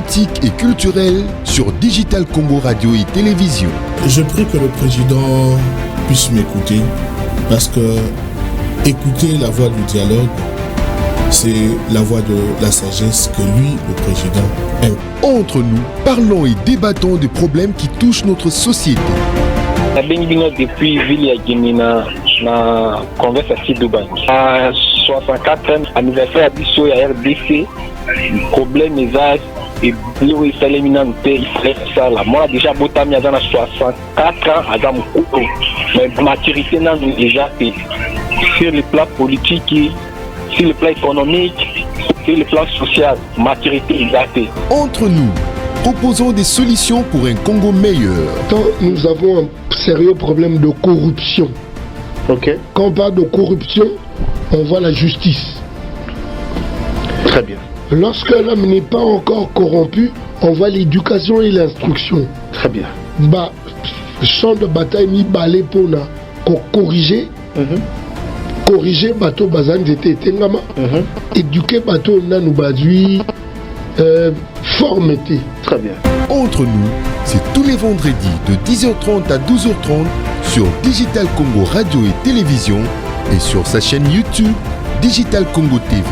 politique et culturelle sur Digital Congo Radio et Télévision. Je prie que le président puisse m'écouter parce que écouter la voix du dialogue, c'est la voix de la sagesse que lui, le président, aime. Entre nous, parlons et débattons des problèmes qui touchent notre société. Depuis Ville Guinina, na congrès à Dubaï. À 64 ans, anniversaire à Bissau et à RDC, problème des âges et Bleu et Salemina, il ferait ça là. Moi, déjà, Botami a 64 ans, à Damoukou. Mais maturité n'a déjà fait. Sur le plan politique, sur le plan économique, sur le plan social, maturité exacte. Entre nous, proposons des solutions pour un Congo meilleur. Quand nous avons un sérieux problème de corruption, quand on parle de corruption, on voit la justice. Très bien. Lorsque l'homme n'est pas encore corrompu, on voit l'éducation et l'instruction. Très bien. Champ de bataille mi balé pour corriger. Corriger bateau bazan j'étais tengama. Éduquer bateau nanou badui. Formeté. Très bien. Entre nous, c'est tous les vendredis de 10h30 à 12h30 sur Digital Congo Radio et Télévision et sur sa chaîne YouTube Digital Congo TV.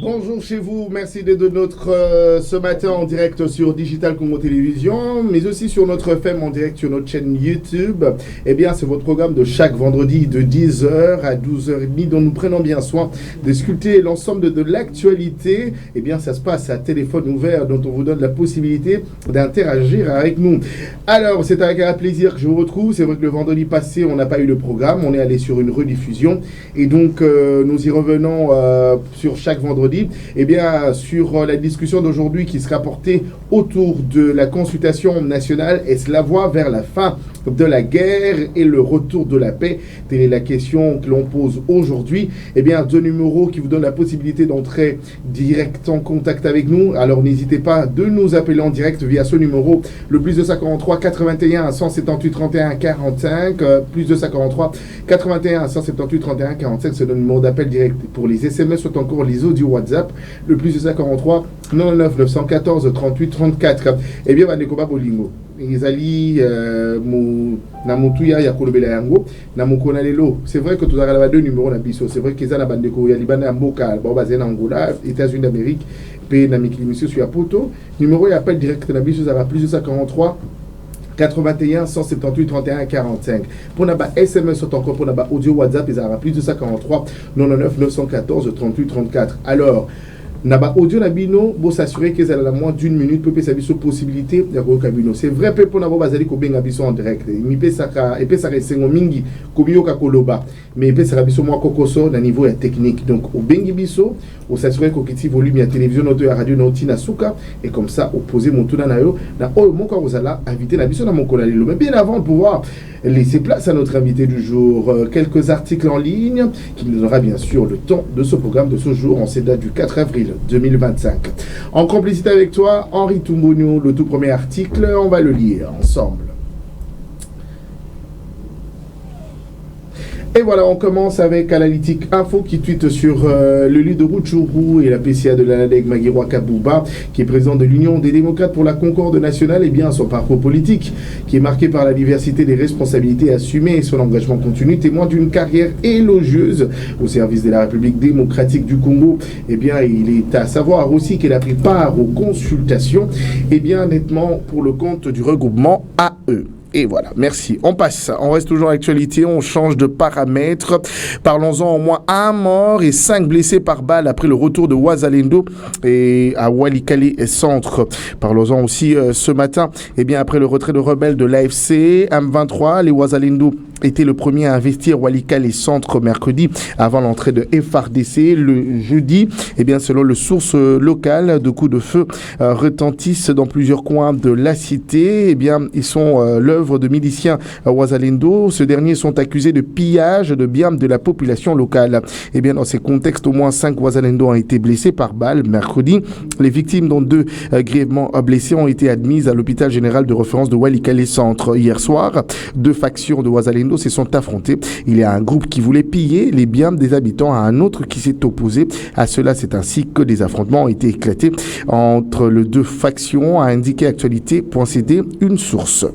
Bonjour chez vous, merci d'être de notre ce matin en direct sur Digital Congo Télévision, mais aussi sur notre FM en direct sur notre chaîne YouTube. Eh bien, c'est votre programme de chaque vendredi de 10h à 12h30 dont nous prenons bien soin de sculpter l'ensemble de l'actualité. Eh bien, ça se passe à téléphone ouvert dont on vous donne la possibilité d'interagir avec nous. Alors, c'est avec un plaisir que je vous retrouve. C'est vrai que le vendredi passé, on n'a pas eu le programme, on est allé sur une rediffusion et donc nous y revenons sur chaque vendredi. Eh bien, sur la discussion d'aujourd'hui qui sera portée autour de la consultation nationale, est-ce la voie vers la fin de la guerre et le retour de la paix? Telle est la question que l'on pose aujourd'hui. Eh bien, deux numéros qui vous donnent la possibilité d'entrer direct en contact avec nous. Alors, n'hésitez pas de nous appeler en direct via ce numéro, le plus 243 81 178 31 45, plus 243 81 178 31 45, c'est le numéro d'appel direct. Pour les SMS, soit encore les audios WhatsApp, le plus 243 99 914 38 34. Eh bien, Vandekoba Bolingo. Izali na mutuya ya kolobela yango na mukona lelo. C'est vrai que tu as deux numéros na biso. C'est vrai qu'ils ont bandeko ya libana mboka ba basé na Angola, États-Unis d'Amérique, pays na mikilimisio sur Poto. Numéro ya appel direct na biso ça va plus 243 81 178 31 45. Pour naba SMS sur encore pour naba audio WhatsApp ils aura plus 243 99 914 38 34. Alors Naba audio nabino, bo s'assurer qu'ils ont la moins d'une minute pour faire sa possibilité de cabino. C'est vrai peu pour n'avoir basé ko benga biso en direct. Mi pe saka et pe saka sengo mingi ko biyo ka koloba. Mais pe saka biso moi kokoso na niveau technique. Donc au bengi biso, au s'assurer ko kiti volume ya télévision auto ya radio noti na suka et comme ça opposer mon tuna na yo na o mon ka ozala inviter na biso na mon kolalelo. Mais bien avant de pouvoir laisser place à notre invité du jour, quelques articles en ligne qui nous donnera bien sûr le temps de ce programme de ce jour en cette date du 4 avril 2025. En complicité avec toi, Henri Toumbonio, le tout premier article, on va le lire ensemble. Et voilà, on commence avec Analytique Info qui tweete sur le lit de Rutshuru et la PCA de l'ANADEG Magirwa Kabouba, qui est président de l'Union des démocrates pour la concorde nationale, et bien son parcours politique, qui est marqué par la diversité des responsabilités assumées et son engagement continu, témoin d'une carrière élogieuse au service de la République démocratique du Congo. Et bien, il est à savoir aussi qu'il a pris part aux consultations, et bien nettement pour le compte du regroupement AE. Et voilà, merci. On passe, on reste toujours à l'actualité, on change de paramètre. Parlons-en, au moins un mort et 5 blessés par balle après le retour de Wazalendo et à Walikale Centre. Parlons-en aussi ce matin, et bien après le retrait de rebelles de l'AFC M23, les Wazalendo étaient le premier à investir Walikale Centre mercredi avant l'entrée de FARDC le jeudi. Et bien selon le source locale, de coups de feu retentissent dans plusieurs coins de la cité. Et bien ils sont l'œuvre de miliciens Wazalendo. Ceux derniers sont accusés de pillage de biens de la population locale. Et bien dans ces contextes, au moins 5 Wazalendo ont été blessés par balle mercredi. Les victimes, dont 2 grièvement blessés, ont été admises à l'hôpital général de référence de Walikale Centre. Hier soir, 2 factions de Wazalendo Bazalendo se sont affrontés. Il y a un groupe qui voulait piller les biens des habitants à un autre qui s'est opposé à cela. C'est ainsi que des affrontements ont été éclatés entre les deux factions, a indiqué Actualité.cd, une source.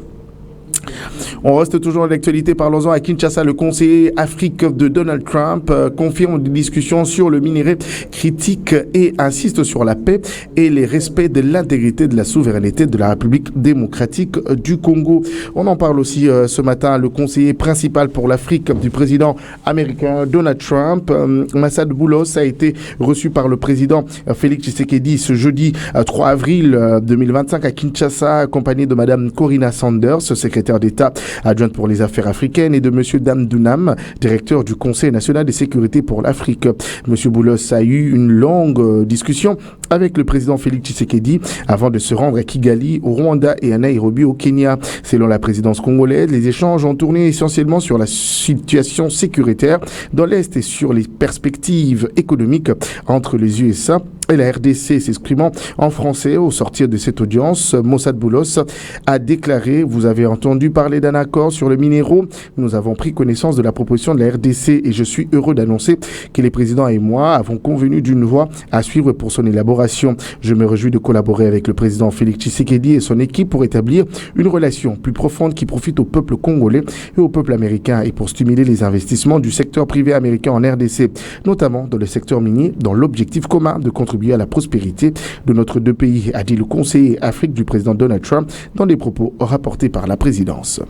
On reste toujours dans l'actualité. Parlons-en à Kinshasa. Le conseiller Afrique de Donald Trump confirme des discussions sur le minerai critique et insiste sur la paix et les respects de l'intégrité de la souveraineté de la République démocratique du Congo. On en parle aussi ce matin. Le conseiller principal pour l'Afrique du président américain Donald Trump, Massad Boulos, a été reçu par le président Félix Tshisekedi ce jeudi 3 avril 2025 à Kinshasa, accompagné de Madame Corina Sanders, secrétaire d'État adjointe pour les affaires africaines, et de M. Dam Dunam, directeur du Conseil national de sécurité pour l'Afrique. M. Boulos a eu une longue discussion avec le président Félix Tshisekedi avant de se rendre à Kigali, au Rwanda, et à Nairobi, au Kenya. Selon la présidence congolaise, les échanges ont tourné essentiellement sur la situation sécuritaire dans l'Est et sur les perspectives économiques entre les USA et la RDC. S'exprimant en français au sortir de cette audience, Massad Boulos a déclaré: vous avez entendu parler d'un accord sur le minéraux. Nous avons pris connaissance de la proposition de la RDC et je suis heureux d'annoncer que les présidents et moi avons convenu d'une voie à suivre pour son élaboration. Je me réjouis de collaborer avec le président Félix Tshisekedi et son équipe pour établir une relation plus profonde qui profite au peuple congolais et au peuple américain, et pour stimuler les investissements du secteur privé américain en RDC, notamment dans le secteur minier, dans l'objectif commun de contribuer à la prospérité de notre deux pays, a dit le conseiller Afrique du président Donald Trump dans des propos rapportés par la présidence.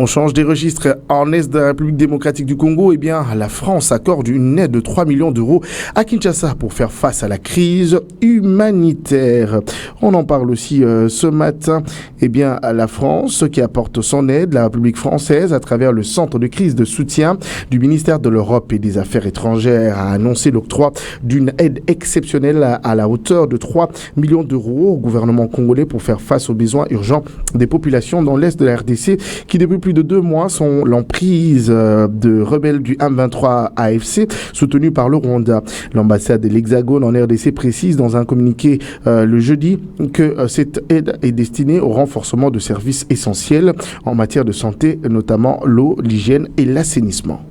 On change des registres. En Est de la République démocratique du Congo, la France accorde une aide de 3 millions d'euros à Kinshasa pour faire face à la crise humanitaire. On en parle aussi ce matin. La France qui apporte son aide, la République française, à travers le centre de crise de soutien du ministère de l'Europe et des Affaires étrangères, a annoncé l'octroi d'une aide exceptionnelle à la hauteur de 3 millions d'euros au gouvernement congolais pour faire face aux besoins urgents des populations dans l'Est de la RDC qui, depuis plus de 2 mois, sont l'emprise de rebelles du M23 AFC soutenus par le Rwanda. L'ambassade de l'Hexagone en RDC précise dans un communiqué le jeudi que cette aide est destinée au renforcement de services essentiels en matière de santé, notamment l'eau, l'hygiène et l'assainissement.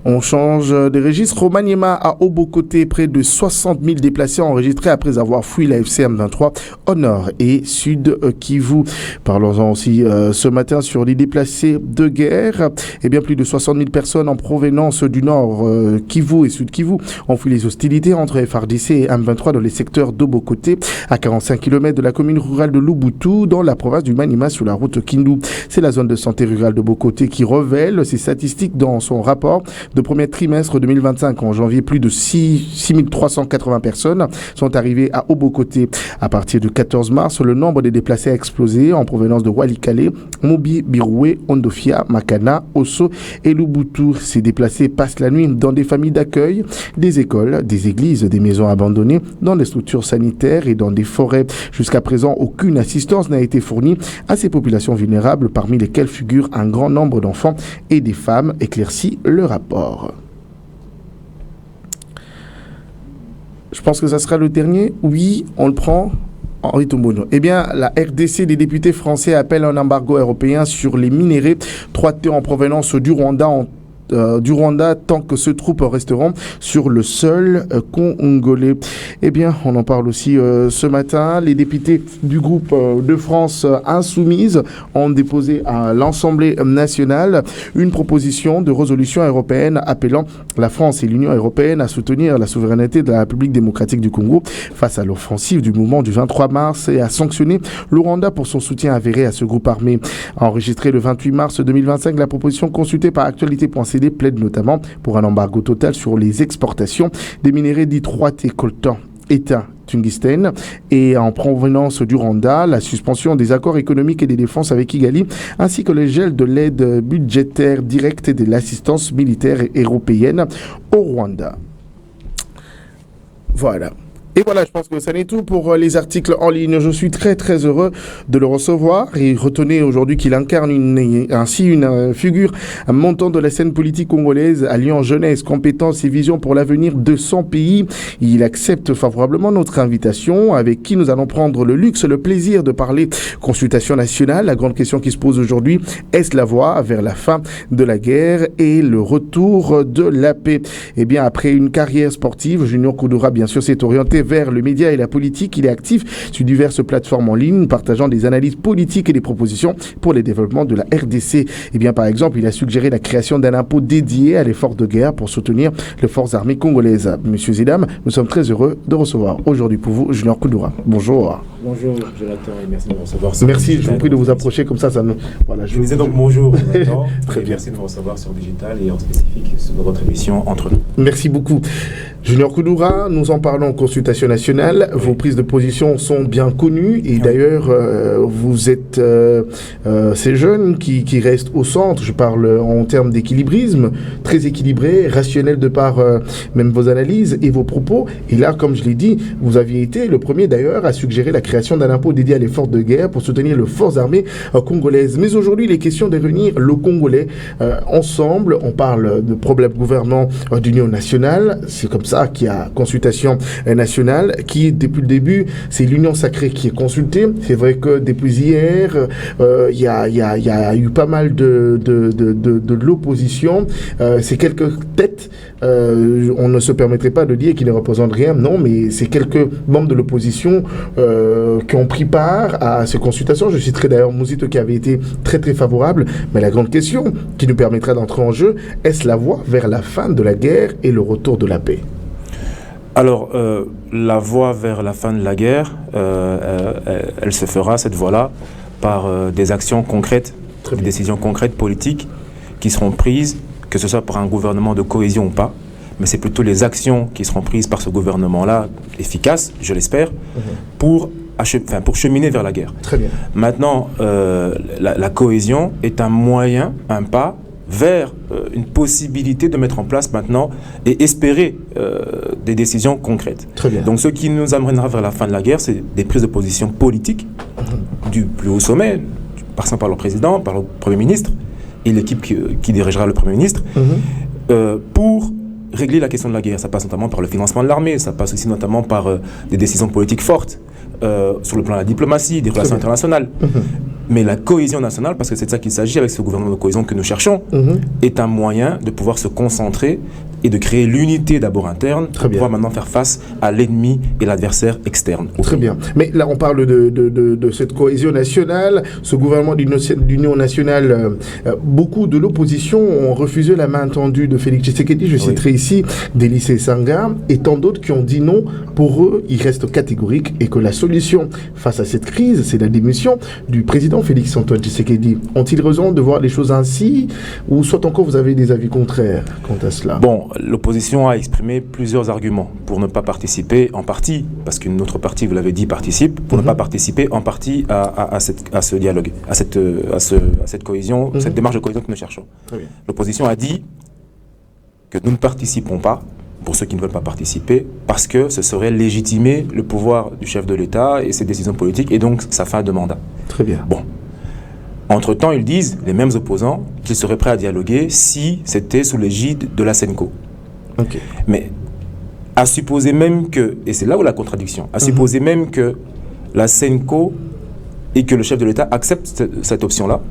On change de registre. Au Maniema, à Obokoté, près de 60 000 déplacés enregistrés après avoir fui la FCM 23 au nord et sud Kivu. Parlons-en aussi ce matin sur les déplacés de guerre. Plus de 60 000 personnes en provenance du nord Kivu et sud Kivu ont fui les hostilités entre FARDC et M23 dans les secteurs d'Obokoté, à 45 km de la commune rurale de Lubutu, dans la province du Maniema, sur la route Kindu. C'est la zone de santé rurale d'Obokoté qui révèle ces statistiques dans son rapport de premier trimestre 2025. En janvier, plus de 6 380 personnes sont arrivées à Obokoté. À partir du 14 mars, le nombre des déplacés a explosé en provenance de Walikale, Mobi, Biroué, Ondofia, Makana, Osso et Lubutu. Ces déplacés passent la nuit dans des familles d'accueil, des écoles, des églises, des maisons abandonnées, dans des structures sanitaires et dans des forêts. Jusqu'à présent, aucune assistance n'a été fournie à ces populations vulnérables, parmi lesquelles figurent un grand nombre d'enfants et des femmes, éclaircit le rapport. Je pense que ça sera le dernier. Oui, on le prend. Henri Tombono. La RDC, les députés français appellent un embargo européen sur les minerais 3T en provenance du Rwanda tant que ces troupes resteront sur le sol congolais. On en parle aussi ce matin. Les députés du groupe de France Insoumise ont déposé à l'Assemblée nationale une proposition de résolution européenne appelant la France et l'Union européenne à soutenir la souveraineté de la République démocratique du Congo face à l'offensive du mouvement du 23 mars et à sanctionner le Rwanda pour son soutien avéré à ce groupe armé. Enregistré le 28 mars 2025, la proposition consultée par Actualité.cd plaide notamment pour un embargo total sur les exportations des minerais dits 3T coltan, étain, tungstène et en provenance du Rwanda, la suspension des accords économiques et des défenses avec Kigali, ainsi que le gel de l'aide budgétaire directe et de l'assistance militaire européenne au Rwanda. Voilà. Et voilà, je pense que ça n'est tout pour les articles en ligne. Je suis très très heureux de le recevoir et retenez aujourd'hui qu'il incarne ainsi une figure montant de la scène politique congolaise, alliant jeunesse, compétences et vision pour l'avenir de son pays. Il accepte favorablement notre invitation, avec qui nous allons prendre le luxe, le plaisir de parler consultation nationale. La grande question qui se pose aujourd'hui, est-ce la voie vers la fin de la guerre et le retour de la paix? Eh bien, après une carrière sportive, Junior Koudoura, bien sûr, s'est orienté vers le média et la politique. Il est actif sur diverses plateformes en ligne, partageant des analyses politiques et des propositions pour le développement de la RDC. Eh bien, par exemple, il a suggéré la création d'un impôt dédié à l'effort de guerre pour soutenir les forces armées congolaises. Monsieur Zidam, nous sommes très heureux de recevoir aujourd'hui pour vous Junior Koudoura. Bonjour. Bonjour, Jonathan, et merci de me recevoir. Merci, je vous prie de vous approcher comme ça nous... Voilà, je vous disais donc bonjour, Jonathan. Très bien. Merci de me recevoir sur Digital et en spécifique sur votre émission Entre nous. Merci beaucoup. Junior Koudoura, nous en parlons en consultation nationale. Oui. Vos prises de position sont bien connues et d'ailleurs, vous êtes ces jeunes qui restent au centre. Je parle en termes d'équilibrisme, très équilibré, rationnel de par même vos analyses et vos propos. Et là, comme je l'ai dit, vous aviez été le premier d'ailleurs à suggérer la création d'un impôt dédié à l'effort de guerre pour soutenir les forces armées congolaises. Mais aujourd'hui, il est question de réunir le Congolais ensemble. On parle de problèmes gouvernants d'union nationale. C'est comme ça qu'il y a consultation nationale qui, depuis le début, c'est l'union sacrée qui est consultée. C'est vrai que depuis hier, il y a eu pas mal de l'opposition. C'est quelques têtes. On ne se permettrait pas de dire qu'ils ne représentent rien. Non, mais c'est quelques membres de l'opposition qui ont pris part à ces consultations. Je citerai d'ailleurs Mouzito qui avait été très très favorable. Mais la grande question qui nous permettra d'entrer en jeu, est-ce la voie vers la fin de la guerre et le retour de la paix? Alors, la voie vers la fin de la guerre, elle se fera, cette voie-là, par des actions concrètes, des décisions concrètes politiques qui seront prises, que ce soit par un gouvernement de cohésion ou pas, mais c'est plutôt les actions qui seront prises par ce gouvernement-là, efficaces, je l'espère, pour cheminer vers la guerre. Très bien. Maintenant, la cohésion est un moyen, un pas vers une possibilité de mettre en place maintenant et espérer des décisions concrètes. Très bien. Donc ce qui nous amènera vers la fin de la guerre, c'est des prises de position politiques du plus haut sommet, passant par le président, par le Premier ministre et l'équipe qui dirigera le Premier ministre, pour régler la question de la guerre. Ça passe notamment par le financement de l'armée, ça passe aussi notamment par des décisions politiques fortes sur le plan de la diplomatie, des relations internationales. Mais la cohésion nationale, parce que c'est de ça qu'il s'agit avec ce gouvernement de cohésion que nous cherchons, est un moyen de pouvoir se concentrer et de créer l'unité d'abord interne pour pouvoir maintenant faire face à l'ennemi et l'adversaire externe. Très bien. Mais là, on parle de cette cohésion nationale, ce gouvernement d'union nationale. Beaucoup de l'opposition ont refusé la main tendue de Félix Tshisekedi. Je citerai ici Délice Sanga et tant d'autres qui ont dit non. Pour eux, il reste catégorique et que la solution face à cette crise, c'est la démission du président Félix Antoine Tshisekedi. Ont-ils raison de voir les choses ainsi ou soit encore vous avez des avis contraires quant à cela? Bon, l'opposition a exprimé plusieurs arguments pour ne pas participer en partie, parce qu'une autre partie, vous l'avez dit, participe, pour ne pas participer en partie à ce dialogue, à cette cohésion, cette démarche de cohésion que nous cherchons. L'opposition a dit que nous ne participons pas, pour ceux qui ne veulent pas participer, parce que ce serait légitimer le pouvoir du chef de l'État et ses décisions politiques, et donc sa fin de mandat. Très bien. Bon. Entre-temps, ils disent, les mêmes opposants, qu'ils seraient prêts à dialoguer si c'était sous l'égide de la SENCO. Mais à supposer même que, et c'est là où la contradiction, à supposer même que la SENCO et que le chef de l'État accepte cette option-là,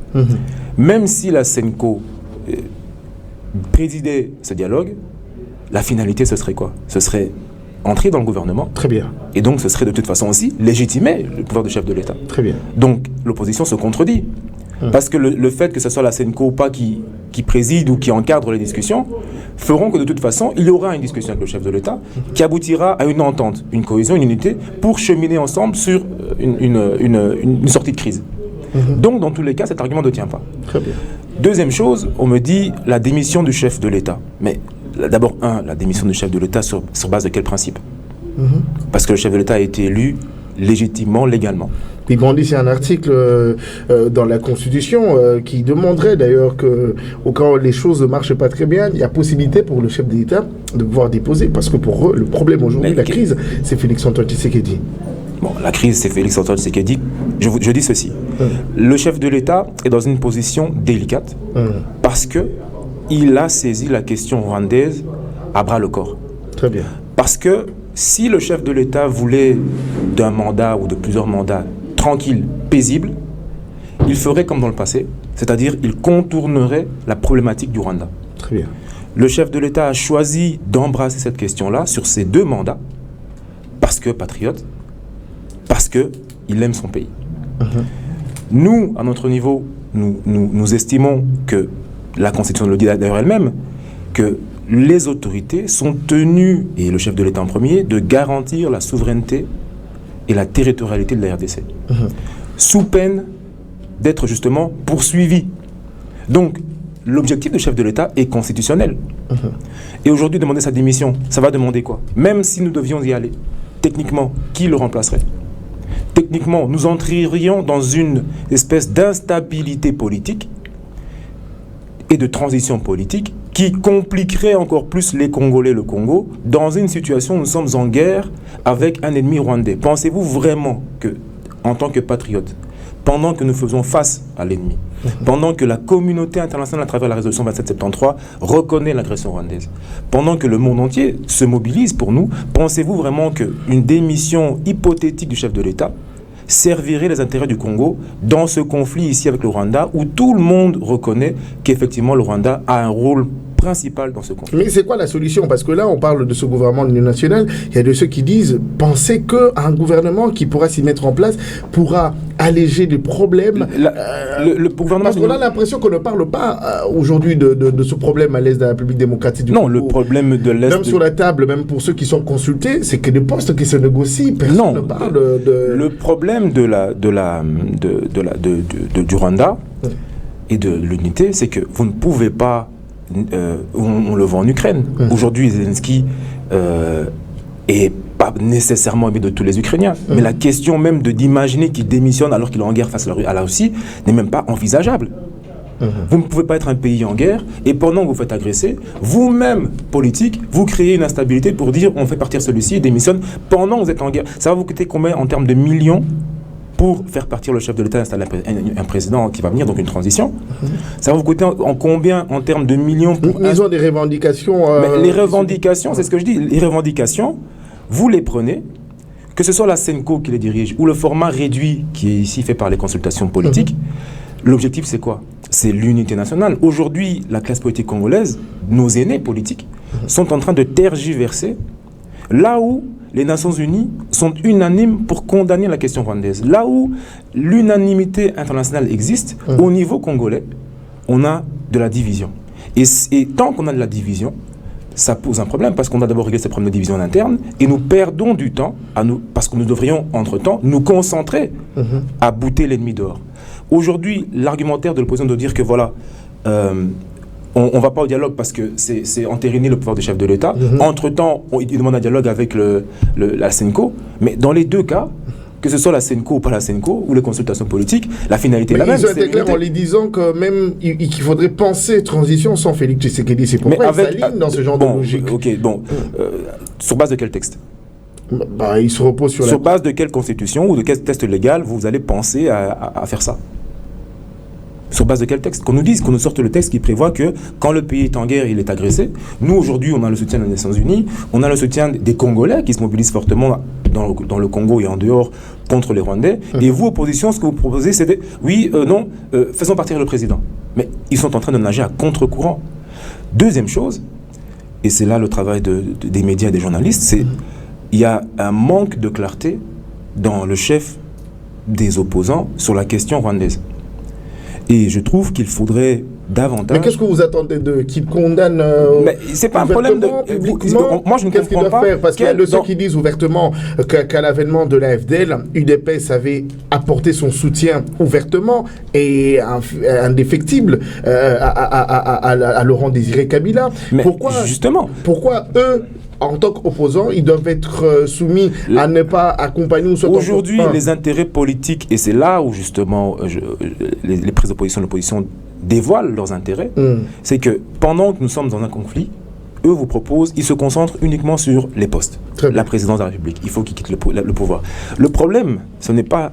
même si la SENCO présidait ce dialogue, la finalité, ce serait quoi? Ce serait entrer dans le gouvernement. Très bien. Et donc, ce serait de toute façon aussi légitimer le pouvoir du chef de l'État. Très bien. Donc, l'opposition se contredit. Parce que le fait que ce soit la SENCO ou pas qui préside ou qui encadre les discussions feront que de toute façon, il y aura une discussion avec le chef de l'État qui aboutira à une entente, une cohésion, une unité pour cheminer ensemble sur une sortie de crise. Donc, dans tous les cas, cet argument ne tient pas. Très bien. Deuxième chose, on me dit la démission du chef de l'État. Mais d'abord, la démission du chef de l'État sur base de quel principe? Parce que le chef de l'État a été élu légitimement, légalement. Puis Bandit, c'est un article dans la Constitution qui demanderait d'ailleurs que, au cas où les choses ne marchent pas très bien, il y a possibilité pour le chef d'État de pouvoir déposer. Parce que pour eux, le problème aujourd'hui, la crise, c'est Félix-Antoine Tshisekedi. Bon, la crise, c'est Félix-Antoine Tshisekedi. Je dis ceci. Le chef de l'État est dans une position délicate parce qu'il a saisi la question rwandaise à bras-le-corps. Très bien. Parce que si le chef de l'État voulait d'un mandat ou de plusieurs mandats tranquille, paisible, il ferait comme dans le passé, c'est-à-dire il contournerait la problématique du Rwanda. Très bien. Le chef de l'État a choisi d'embrasser cette question-là sur ses 2 mandats parce que patriote, parce qu'il aime son pays. Nous, à notre niveau, nous estimons que la Constitution le dit d'ailleurs elle-même, que les autorités sont tenues, et le chef de l'État en premier, de garantir la souveraineté et la territorialité de la RDC, sous peine d'être justement poursuivi. Donc, l'objectif du chef de l'État est constitutionnel. Et aujourd'hui, demander sa démission, ça va demander quoi? Même si nous devions y aller, techniquement, qui le remplacerait? Techniquement, nous entrerions dans une espèce d'instabilité politique et de transition politique qui compliquerait encore plus les Congolais, le Congo, dans une situation où nous sommes en guerre avec un ennemi rwandais. Pensez-vous vraiment que, en tant que patriote, pendant que nous faisons face à l'ennemi, pendant que la communauté internationale, à travers la résolution 2773, reconnaît l'agression rwandaise, pendant que le monde entier se mobilise pour nous, pensez-vous vraiment qu'une démission hypothétique du chef de l'État servirait les intérêts du Congo dans ce conflit ici avec le Rwanda, où tout le monde reconnaît qu'effectivement le Rwanda a un rôle principal dans ce conflit? Mais c'est quoi la solution? Parce que là, on parle de ce gouvernement de l'Union nationale. Il y a de ceux qui disent, pensez qu'un gouvernement qui pourra s'y mettre en place pourra alléger les problèmes. Le gouvernement... Parce qu'on a l'impression qu'on ne parle pas aujourd'hui de ce problème à l'est de la République démocratique du Congo. Non, le problème de l'est... Même sur la table, même pour ceux qui sont consultés, c'est que des postes qui se négocient, personne ne parle de... Le problème du Rwanda et de l'unité, c'est que vous ne pouvez pas... on le voit en Ukraine. Aujourd'hui, Zelensky est pas nécessairement aimé de tous les Ukrainiens. Mais la question même d'imaginer qu'il démissionne alors qu'il est en guerre face à la Russie n'est même pas envisageable. Vous ne pouvez pas être un pays en guerre et pendant que vous faites agresser, vous-même, politique, vous créez une instabilité pour dire on fait partir celui-ci, il démissionne pendant que vous êtes en guerre. Ça va vous coûter combien en termes de millions pour faire partir le chef de l'État, installer un président qui va venir, donc une transition? Ça va vous coûter en combien en termes de millions pour... Ils ont des revendications... les revendications, c'est ce que je dis, les revendications, vous les prenez, que ce soit la SENCO qui les dirige, ou le format réduit qui est ici fait par les consultations politiques, l'objectif c'est quoi? C'est l'unité nationale. Aujourd'hui, la classe politique congolaise, nos aînés politiques, sont en train de tergiverser là où les Nations Unies sont unanimes pour condamner la question rwandaise. Là où l'unanimité internationale existe, au niveau congolais, on a de la division. Et tant qu'on a de la division, ça pose un problème parce qu'on a d'abord réglé ces problèmes de division interne et nous perdons du temps parce que nous devrions, entre-temps, nous concentrer à bouter l'ennemi dehors. Aujourd'hui, l'argumentaire de l'opposition de dire que voilà, on ne va pas au dialogue parce que c'est entériner le pouvoir du chef de l'État. Entre-temps, il demande un dialogue avec la SENCO. Mais dans les deux cas, que ce soit la SENCO ou pas la SENCO, ou les consultations politiques, la finalité est la même. Ils ont été clairs en les disant que même qu'il faudrait penser transition sans Félix Tshisekedi. C'est pourquoi ils s'alignent dans ce genre de logique. Sur base de quel texte? Il se repose sur base de quelle constitution ou de quel texte légal vous allez penser à faire ça? Sur base de quel texte? Qu'on nous sorte le texte qui prévoit que quand le pays est en guerre, il est agressé. Nous, aujourd'hui, on a le soutien des Nations Unies, on a le soutien des Congolais qui se mobilisent fortement dans le Congo et en dehors contre les Rwandais. Et vous, opposition, ce que vous proposez, c'est faisons partir le président. Mais ils sont en train de nager à contre-courant. Deuxième chose, et c'est là le travail des médias et des journalistes, c'est il y a un manque de clarté dans le chef des opposants sur la question rwandaise. Et je trouve qu'il faudrait davantage... Mais qu'est-ce que vous attendez d'eux? Qu'ils condamnent mais c'est pas un problème de... Moi, je ne comprends pas. Faire parce qu'il y a de ceux qui disent ouvertement qu'à l'avènement de la FDL, UDPS avait apporté son soutien ouvertement et indéfectible à Laurent Désiré Kabila. Mais pourquoi eux, en tant qu'opposants, ils doivent être soumis à ne pas accompagner ou soit aujourd'hui, les intérêts politiques, et c'est là où justement les prises d'opposition, l'opposition dévoilent leurs intérêts, c'est que pendant que nous sommes dans un conflit, eux vous proposent, ils se concentrent uniquement sur les postes. La présidence de la République, il faut qu'ils quittent le pouvoir. Le problème, ce n'est pas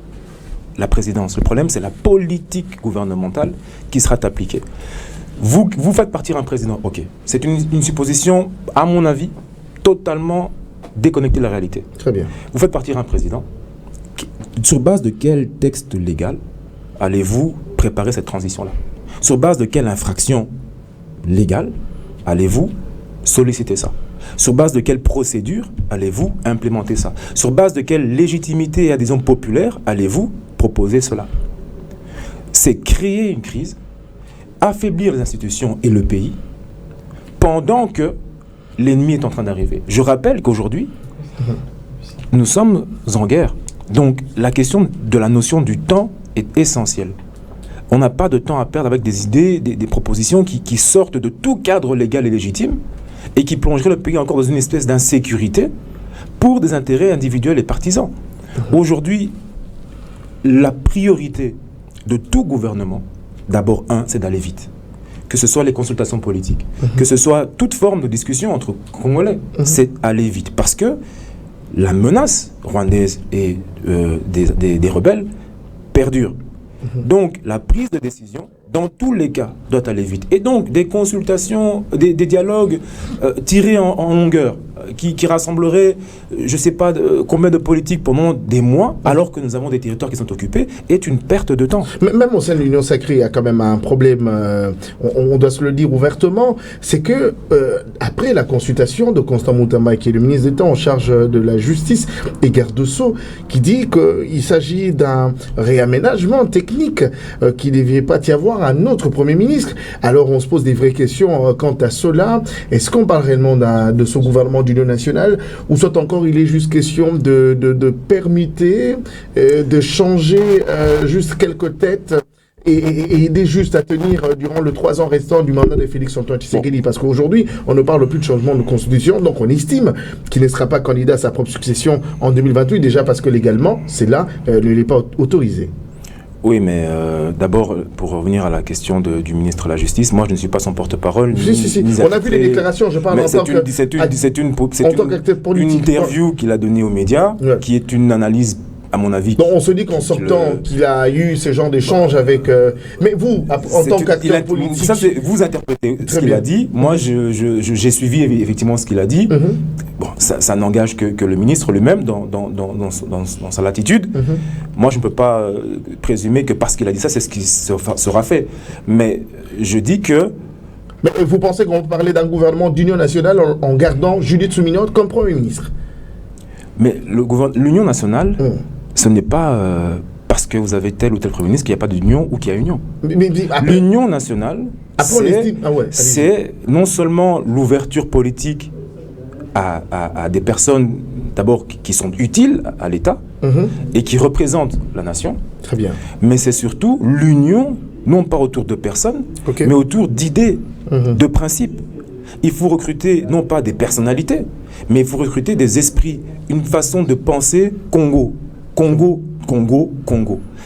la présidence, le problème c'est la politique gouvernementale qui sera appliquée. Vous faites partir un président, ok. C'est une supposition, à mon avis, totalement déconnectée de la réalité. Très bien. Vous faites partir un président, sur base de quel texte légal allez-vous préparer cette transition-là? Sur base de quelle infraction légale allez-vous solliciter ça? Sur base de quelle procédure allez-vous implémenter ça? Sur base de quelle légitimité et adhésion populaire allez-vous proposer cela? C'est créer une crise, affaiblir les institutions et le pays pendant que l'ennemi est en train d'arriver. Je rappelle qu'aujourd'hui, nous sommes en guerre. Donc la question de la notion du temps est essentielle. On n'a pas de temps à perdre avec des idées, des propositions qui sortent de tout cadre légal et légitime et qui plongeraient le pays encore dans une espèce d'insécurité pour des intérêts individuels et partisans. Aujourd'hui, la priorité de tout gouvernement, d'abord, c'est d'aller vite. Que ce soit les consultations politiques, que ce soit toute forme de discussion entre Congolais, c'est aller vite. Parce que la menace rwandaise et des rebelles perdure. Donc, la prise de décision, dans tous les cas, doit aller vite. Et donc, des consultations, des dialogues tirés en longueur, qui rassembleraient, je ne sais pas combien de politiques pendant des mois, alors que nous avons des territoires qui sont occupés, est une perte de temps. Même au sein de l'Union sacrée, il y a quand même un problème, on doit se le dire ouvertement, c'est que après la consultation de Constant Moutamba, qui est le ministre d'État en charge de la justice et garde de Sceaux, qui dit qu'il s'agit d'un réaménagement technique, qu'il ne devait pas y avoir un autre Premier ministre. Alors on se pose des vraies questions quant à cela. Est-ce qu'on parle réellement de ce gouvernement d'union nationale, ou soit encore il est juste question de permuter, de changer juste quelques têtes et aider juste à tenir durant les 3 ans restants du mandat de Félix-Antoine Tshisekedi, parce qu'aujourd'hui on ne parle plus de changement de constitution, donc on estime qu'il ne sera pas candidat à sa propre succession en 2028, déjà parce que légalement c'est là, il n'est pas autorisé. Oui, mais d'abord, pour revenir à la question du ministre de la Justice, moi je ne suis pas son porte-parole. Si. On a vu les déclarations, je parle en tant que... C'est une interview qu'il a donnée aux médias, qui est une analyse, à mon avis... Donc on se dit qu'en sortant qu'il a eu ce genre d'échange avec... Mais vous, en tant qu'acteur politique... Ça, vous interprétez ce qu'il a dit. Moi, j'ai suivi effectivement ce qu'il a dit. Bon, ça n'engage que le ministre lui-même dans sa latitude. Moi, je ne peux pas présumer que parce qu'il a dit ça, c'est ce qui sera fait. Mais je dis que... Mais vous pensez qu'on peut parler d'un gouvernement d'union nationale en gardant Judith Suminot comme Premier ministre? Mais l'union nationale, ce n'est pas parce que vous avez tel ou tel Premier ministre qu'il n'y a pas d'union ou qu'il y a union. L'union nationale, c'est non seulement l'ouverture politique à des personnes, d'abord, qui sont utiles à l'État et qui représentent la nation. Très bien. Mais c'est surtout l'union, non pas autour de personnes, mais autour d'idées, de principes. Il faut recruter, non pas des personnalités, mais il faut recruter des esprits, une façon de penser Congo.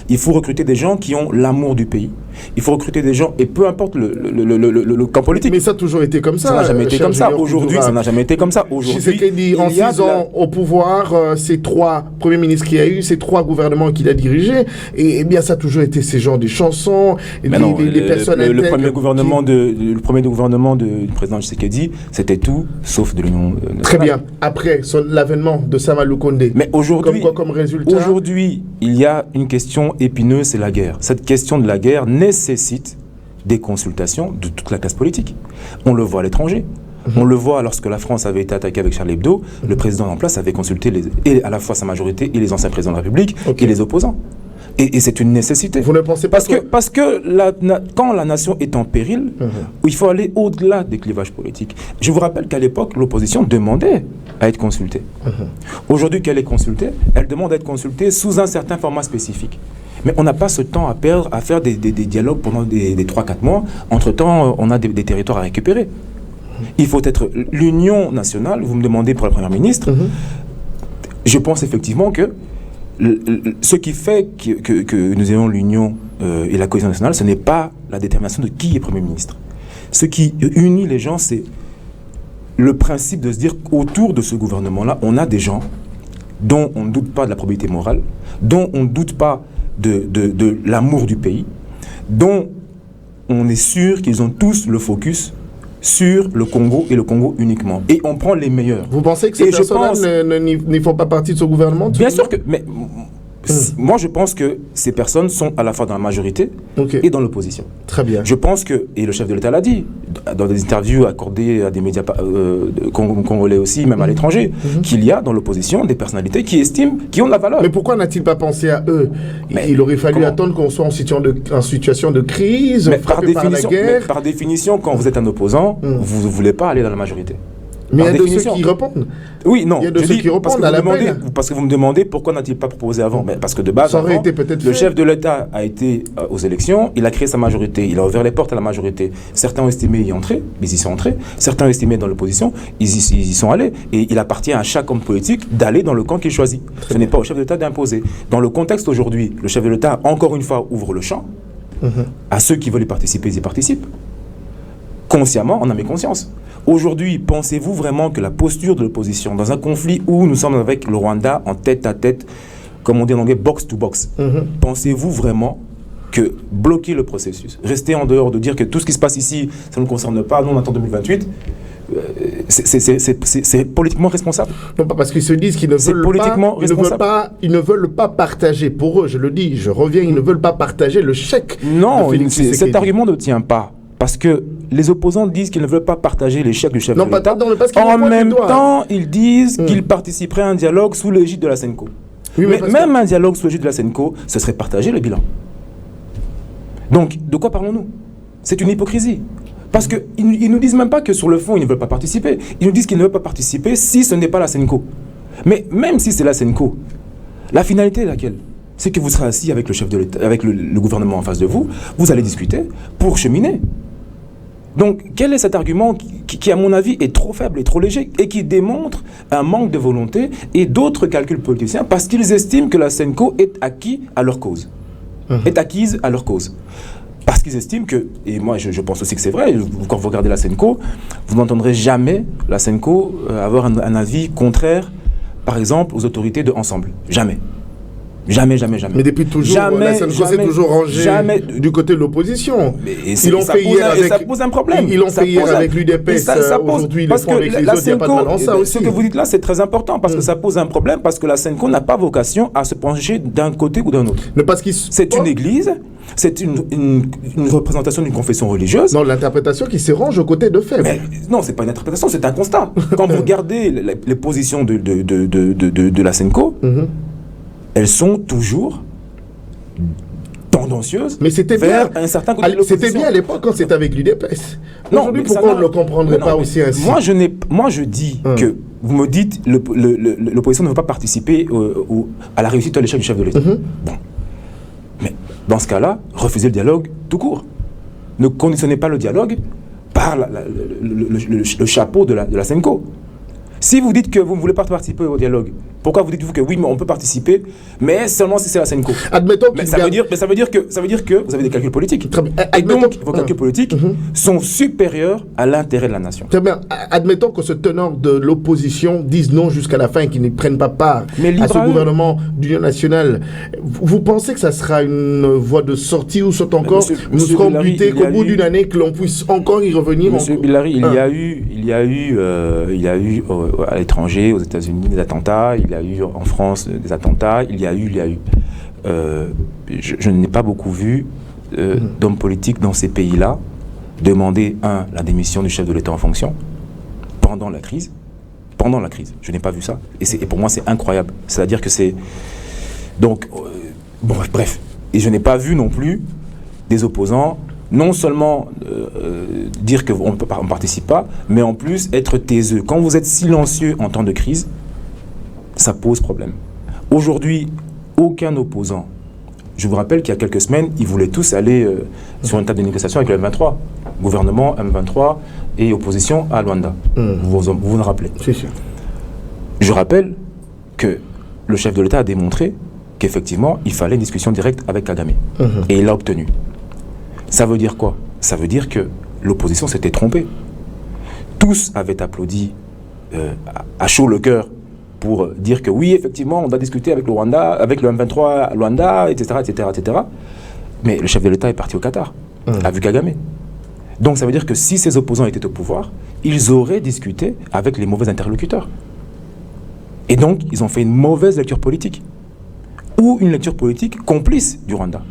Il faut recruter des gens qui ont l'amour du pays. Il faut recruter des gens, et peu importe le camp politique. Mais ça a toujours été comme ça. Ça n'a jamais été comme ça. Aujourd'hui, ça n'a jamais été comme ça. Aujourd'hui, en 6 ans au pouvoir, ces 3 premiers ministres qu'il y a eu, ces 3 gouvernements qu'il a dirigés, et bien ça a toujours été ces genres de chansons, des personnes le premier gouvernement du président Tshisekedi, c'était tout sauf de l'Union nationale. Très bien. Après l'avènement de Samalou Kondé. Mais aujourd'hui, comme résultat, aujourd'hui, il y a une question épineuse, c'est la guerre. Cette question de la guerre nécessite des consultations de toute la classe politique. On le voit à l'étranger. On le voit lorsque la France avait été attaquée avec Charlie Hebdo, le président en place avait consulté à la fois sa majorité et les anciens présidents de la République et les opposants. Et c'est une nécessité. Vous ne pensez pas parce que quand la nation est en péril, il faut aller au-delà des clivages politiques. Je vous rappelle qu'à l'époque, l'opposition demandait à être consultée. Aujourd'hui qu'elle est consultée, elle demande à être consultée sous un certain format spécifique. Mais on n'a pas ce temps à perdre à faire des dialogues pendant des 3-4 mois. Entre-temps, on a des territoires à récupérer. Il faut être l'union nationale. Vous me demandez pour la Première ministre. Je pense effectivement que ce qui fait que nous ayons l'union et la cohésion nationale, ce n'est pas la détermination de qui est Premier ministre. Ce qui unit les gens, c'est le principe de se dire qu'autour de ce gouvernement-là, on a des gens dont on ne doute pas de la probité morale, dont on ne doute pas de l'amour du pays, dont on est sûr qu'ils ont tous le focus sur le Congo et le Congo uniquement. Et on prend les meilleurs. Vous pensez que ces personnes-là n'y font pas partie de ce gouvernement? Bien sûr que... Mais, moi, je pense que ces personnes sont à la fois dans la majorité et dans l'opposition. Très bien. Je pense que, et le chef de l'État l'a dit, dans des interviews accordées à des médias congolais aussi, même à l'étranger, qu'il y a dans l'opposition des personnalités qui estiment, qui ont de la valeur. Mais pourquoi n'a-t-il pas pensé à eux? Il aurait fallu attendre qu'on soit en situation de crise, frappé par la guerre. Mais par définition, quand vous êtes un opposant, vous ne voulez pas aller dans la majorité. Mais il y a de ceux qui répondent. Oui, non. Il y a de ceux qui répondent à l'appel. Parce que vous me demandez pourquoi n'a-t-il pas proposé avant. Mais parce que de base, avant, le chef de l'État a été aux élections, il a créé sa majorité, il a ouvert les portes à la majorité. Certains ont estimé y entrer, mais ils y sont entrés. Certains ont estimé dans l'opposition, ils y sont allés. Et il appartient à chaque homme politique d'aller dans le camp qu'il choisit. Ce n'est pas au chef de l'État d'imposer. Dans le contexte aujourd'hui, le chef de l'État, encore une fois, ouvre le champ. À ceux qui veulent y participer, ils y participent. Consciemment, on a mis conscience. Aujourd'hui, pensez-vous vraiment que la posture de l'opposition, dans un conflit où nous sommes avec le Rwanda en tête à tête, comme on dit en anglais, box to box, pensez-vous vraiment que bloquer le processus, rester en dehors de dire que tout ce qui se passe ici, ça ne nous concerne pas, nous on attend 2028, c'est politiquement responsable? Non, pas parce qu'ils se disent qu'ils ne veulent pas partager. Pour eux, je le dis, je reviens, ils ne veulent pas partager le chèque. Non, cet argument ne tient pas. Parce que les opposants disent qu'ils ne veulent pas partager les chèques du chef de l'État. En même temps, ils disent qu'ils participeraient à un dialogue sous l'égide de la SENCO. Oui, mais même un dialogue sous l'égide de la SENCO, ce serait partager le bilan. Donc, de quoi parlons-nous? C'est une hypocrisie. Parce qu'ils ne nous disent même pas que sur le fond, ils ne veulent pas participer. Ils nous disent qu'ils ne veulent pas participer si ce n'est pas la SENCO. Mais même si c'est la SENCO, la finalité est laquelle? C'est que vous serez assis avec le chef de l'État, avec le gouvernement en face de vous, vous allez discuter pour cheminer. Donc, quel est cet argument qui, à mon avis, est trop faible et trop léger et qui démontre un manque de volonté et d'autres calculs politiciens parce qu'ils estiment que la SENCO est acquise à leur cause. Est acquise à leur cause. Parce qu'ils estiment que, et moi je pense aussi que c'est vrai, quand vous regardez la SENCO, vous n'entendrez jamais la SENCO avoir un avis contraire, par exemple, aux autorités de Ensemble. Jamais. Jamais. Mais depuis toujours, la SENCO s'est toujours rangée du côté de l'opposition. Ils l'ont fait hier avec... Ça pose un problème. Ils l'ont fait hier avec l'UDPS. Aujourd'hui, ils le font avec les autres. Il n'y a pas de mal en ça aussi. Ce que vous dites là, c'est très important parce que ça pose un problème parce que la SENCO n'a pas vocation à se pencher d'un côté ou d'un autre. C'est une église, c'est une représentation d'une confession religieuse. Non, l'interprétation qui se range au côté de faibles. Non, c'est pas une interprétation, c'est un constat. Quand vous regardez les positions de la SENCO, elles sont toujours tendancieuses vers un certain côté de l'opposition. C'était bien à l'époque quand c'était avec l'UDPS. Aujourd'hui, pourquoi on ne le comprendrait pas aussi ainsi? Moi, je dis que vous me dites l'opposition ne veut pas participer à la réussite ou à l'échec du chef de l'État. Bon. Mais dans ce cas-là, refusez le dialogue tout court. Ne conditionnez pas le dialogue par le chapeau de la SENCO. Si vous dites que vous ne voulez pas participer au dialogue, pourquoi vous dites-vous que oui, mais on peut participer, mais seulement si c'est la SENCO? Admettons ça veut dire que vous avez des calculs politiques. Et donc, vos calculs politiques sont supérieurs à l'intérêt de la nation. Très bien. Admettons que ce teneur de l'opposition dise non jusqu'à la fin et qu'ils ne prennent pas part à ce gouvernement d'union nationale. Vous pensez que ça sera une voie de sortie ou soit encore nous serons butés qu'au bout d'une année que l'on puisse encore y revenir? Monsieur Billary, il y a eu à l'étranger, aux États-Unis, des attentats, il y a eu en France des attentats, il y a eu. Je n'ai pas beaucoup vu d'hommes politiques dans ces pays-là demander, la démission du chef de l'État en fonction pendant la crise. Je n'ai pas vu ça. Et pour moi, c'est incroyable. C'est-à-dire que c'est... Donc, bref. Et je n'ai pas vu non plus des opposants non seulement dire qu'on ne participe pas, mais en plus être taiseux. Quand vous êtes silencieux en temps de crise, ça pose problème. Aujourd'hui, aucun opposant. Je vous rappelle qu'il y a quelques semaines, ils voulaient tous aller sur une table de négociation avec le M23. Gouvernement, M23, et opposition à Luanda. Vous vous rappelez. C'est sûr. Je rappelle que le chef de l'État a démontré qu'effectivement, il fallait une discussion directe avec Kagame. Et il l'a obtenu. Ça veut dire quoi? Ça veut dire que l'opposition s'était trompée. Tous avaient applaudi à chaud le cœur pour dire que oui, effectivement, on doit discuter avec le Rwanda, avec le M23 à Luanda, etc., etc., etc. Mais le chef de l'État est parti au Qatar, a vu Kagame. Donc ça veut dire que si ces opposants étaient au pouvoir, ils auraient discuté avec les mauvais interlocuteurs. Et donc, ils ont fait une mauvaise lecture politique. Ou une lecture politique complice du Rwanda.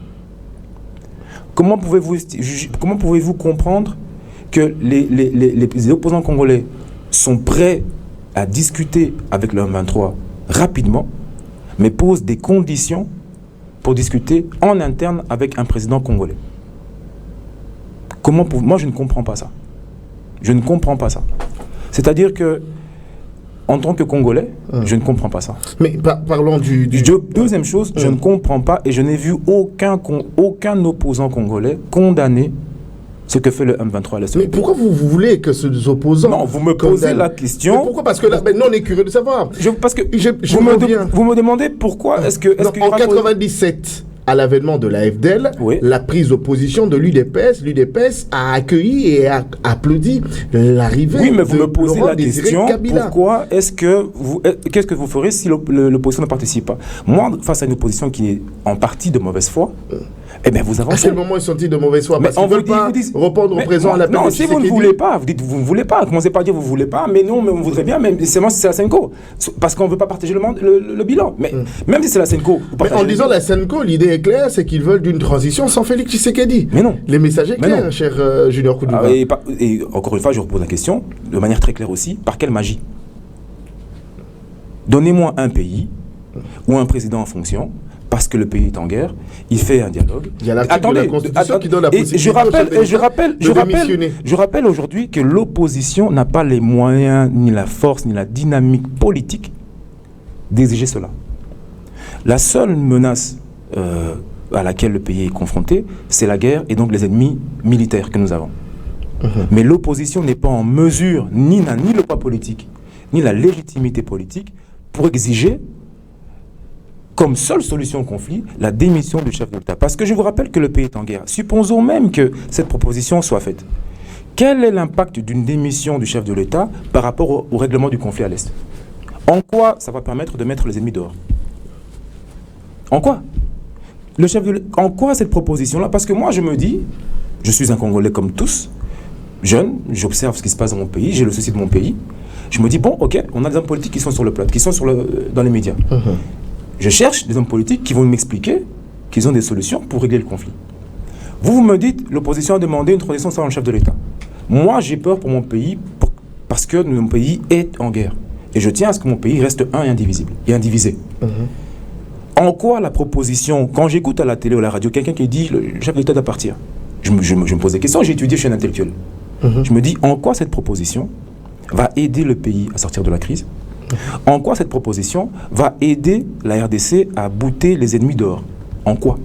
Comment pouvez-vous comprendre que les opposants congolais sont prêts à discuter avec le M23 rapidement, mais posent des conditions pour discuter en interne avec un président congolais? Moi, je ne comprends pas ça. Je ne comprends pas ça. C'est-à-dire que, en tant que Congolais, je ne comprends pas ça. Mais parlons du... Deuxième chose, je ne comprends pas et je n'ai vu aucun opposant congolais condamner ce que fait le M23 à l'Est. Mais pourquoi vous voulez que ces opposants... Non, vous me posez la question... Mais pourquoi? Parce que là, maintenant, on est curieux de savoir. Parce que vous me demandez pourquoi est-ce que... En 97... à l'avènement de la FDL, la prise de position de l'UDPS a accueilli et a applaudi l'arrivée de Oui, mais vous me posez Laurent la question, pourquoi qu'est-ce que vous ferez si l'opposition ne participe pas? Moi, face à une opposition qui est en partie de mauvaise foi, eh bien vous avancez. À quel moment ils sont-ils de mauvaise foi? Parce qu'ils ne veulent pas répondre au présent à l'appel. Non, si vous ne voulez pas, vous dites vous ne voulez pas, commencez pas à dire vous ne voulez pas, mais non, mais on voudrait bien, même si c'est la Senko. Parce qu'on ne veut pas partager le bilan. Mais même si c'est la Senko... En disant la Senko, l'idée est claire, c'est qu'ils veulent d'une transition sans Félix Tshisekedi. Mais non. Les messages sont clairs, cher Junior Koudouba. Et encore une fois, je repose la question, de manière très claire aussi, par quelle magie? Donnez-moi un pays ou un président en fonction, parce que le pays est en guerre, il fait un dialogue. Il y a l'article de la Constitution qui donne la possibilité je rappelle aujourd'hui que l'opposition n'a pas les moyens, ni la force, ni la dynamique politique d'exiger cela. La seule menace à laquelle le pays est confronté, c'est la guerre et donc les ennemis militaires que nous avons. Mais l'opposition n'est pas en mesure, n'a ni le poids politique, ni la légitimité politique pour exiger comme seule solution au conflit, la démission du chef de l'État. Parce que je vous rappelle que le pays est en guerre. Supposons même que cette proposition soit faite. Quel est l'impact d'une démission du chef de l'État par rapport au règlement du conflit à l'Est? En quoi ça va permettre de mettre les ennemis dehors? En quoi? En quoi cette proposition-là? Parce que moi, je me dis, je suis un Congolais comme tous, jeune, j'observe ce qui se passe dans mon pays, j'ai le souci de mon pays. Je me dis, bon, ok, on a des hommes politiques qui sont sur le plat, qui sont dans les médias. Je cherche des hommes politiques qui vont m'expliquer qu'ils ont des solutions pour régler le conflit. Vous me dites, l'opposition a demandé une transition sans le chef de l'État. Moi, j'ai peur pour mon pays parce que mon pays est en guerre. Et je tiens à ce que mon pays reste un et indivisible, et indivisé. En quoi la proposition, quand j'écoute à la télé ou à la radio, quelqu'un qui dit le chef de l'État doit partir, je me pose des questions, j'ai étudié, je suis un intellectuel. Je me dis, en quoi cette proposition va aider le pays à sortir de la crise? En quoi cette proposition va aider la RDC à bouter les ennemis dehors? En quoi?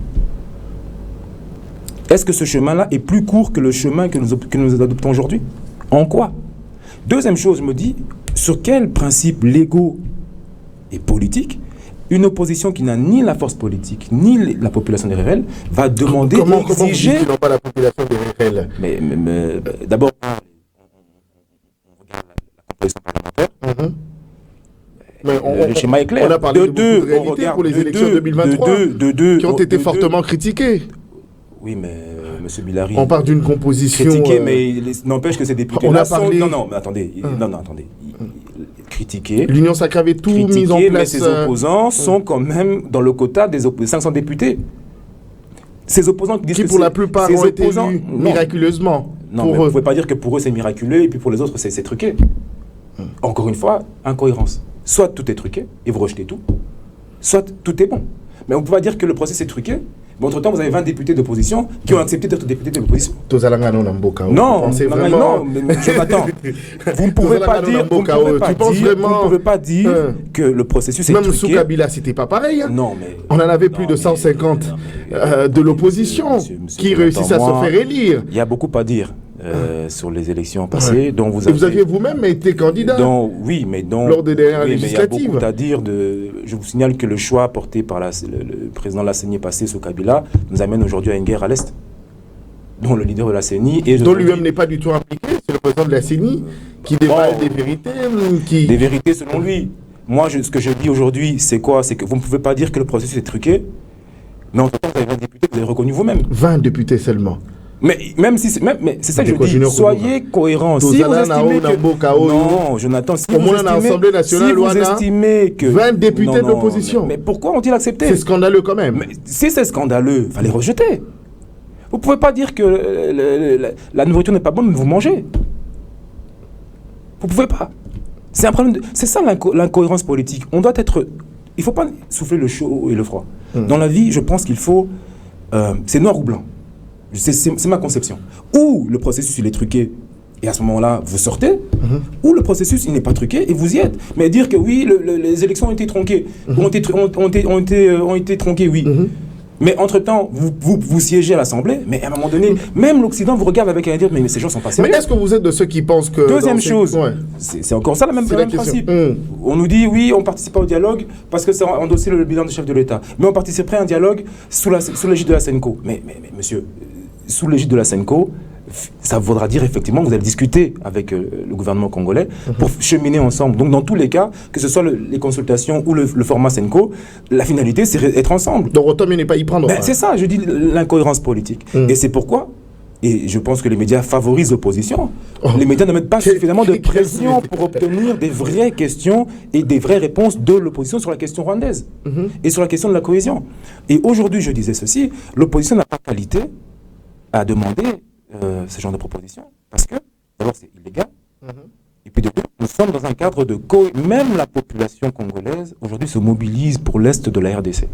Est-ce que ce chemin-là est plus court que le chemin que nous adoptons aujourd'hui? En quoi? Deuxième chose, je me dis, sur quels principes légaux et politiques une opposition qui n'a ni la force politique, ni la population des RL va demander, exiger... Comment pas la population des RL? Mais d'abord, on regarde la composition parlementaire. Le schéma est clair. On a parlé de réalité pour les élections 2023 qui ont été fortement critiquées. Oui, mais M. Bilary... On parle d'une composition... Critiquée, mais n'empêche que ces députés... On a parlé... Non, mais attendez. Critiquée... L'Union sacrée avait tout mis en place... mais ses opposants sont quand même dans le quota des 500 députés. Ces opposants qui disent qui pour la plupart ont été élus miraculeusement. Non, mais vous ne pouvez pas dire que pour eux c'est miraculeux et puis pour les autres c'est truqué. Encore une fois, incohérence. Soit tout est truqué et vous rejetez tout, soit tout est bon. Mais on ne peut pas dire que le procès est truqué. Mais entre-temps, vous avez 20 députés d'opposition qui ont accepté d'être députés de l'opposition. Non, mais Jonathan, vous ne pouvez pas dire que le processus est truqué. Même sous Kabila, c'était pas pareil. Non, mais... On en avait plus de 150 de l'opposition qui réussissent à se faire élire. Il y a beaucoup à dire. sur les élections passées. Dont vous aviez vous-même été candidat oui, mais lors des dernières législatives. Il y a beaucoup à dire. Je vous signale que le choix porté par le président de la CENI passé, sous Kabila, nous amène aujourd'hui à une guerre à l'Est, dont le leader de la CENI... dont lui-même n'est pas du tout impliqué, c'est le président de la CENI qui dévoile des vérités. Des vérités selon lui. Moi, ce que je dis aujourd'hui, c'est quoi? C'est que vous ne pouvez pas dire que le processus est truqué, mais en tout cas, vous avez 20 députés, vous avez reconnu vous-même. 20 députés seulement. Mais c'est ça que je dis, soyez cohérents. Si vous estimez que... Non, Jonathan, si vous estimez que... 20 députés de l'opposition. Mais pourquoi ont-ils accepté? C'est scandaleux quand même. Mais si c'est scandaleux, il fallait rejeter. Vous ne pouvez pas dire que la nourriture n'est pas bonne, mais vous mangez. Vous ne pouvez pas. C'est un problème. C'est ça l'incohérence politique. On doit être... Il ne faut pas souffler le chaud et le froid. Dans la vie, je pense qu'il faut... c'est noir ou blanc. C'est ma conception. Ou le processus, il est truqué, et à ce moment-là, vous sortez, ou le processus, il n'est pas truqué, et vous y êtes. Mais dire que oui, les élections ont été tronquées, ont été tronquées, oui. Mais entre-temps, vous siégez à l'Assemblée, mais à un moment donné, même l'Occident vous regarde avec un dire, mais ces gens sont pas sérieux. Mais est-ce que vous êtes de ceux qui pensent que... Deuxième chose, c'est encore ça le même principe. On nous dit, oui, on ne participe pas au dialogue parce que c'est endossé le bilan du chef de l'État. Mais on participerait à un dialogue sous l'égide de la SENCO. Mais monsieur, sous l'égide de la SENCO, ça voudra dire effectivement que vous allez discuter avec le gouvernement congolais pour cheminer ensemble. Donc dans tous les cas, que ce soit les consultations ou le format SENCO, la finalité c'est être ensemble. Donc autant mieux n'est pas y prendre. C'est ça, je dis l'incohérence politique. Et c'est pourquoi, et je pense que les médias favorisent l'opposition, les médias ne mettent pas suffisamment de pression pour obtenir des vraies questions et des vraies réponses de l'opposition sur la question rwandaise et sur la question de la cohésion. Et aujourd'hui, je disais ceci, l'opposition n'a pas qualité à demander ce genre de proposition, parce que d'abord c'est illégal, et puis de deux, nous sommes dans un cadre de même la population congolaise aujourd'hui se mobilise pour l'est de la RDC,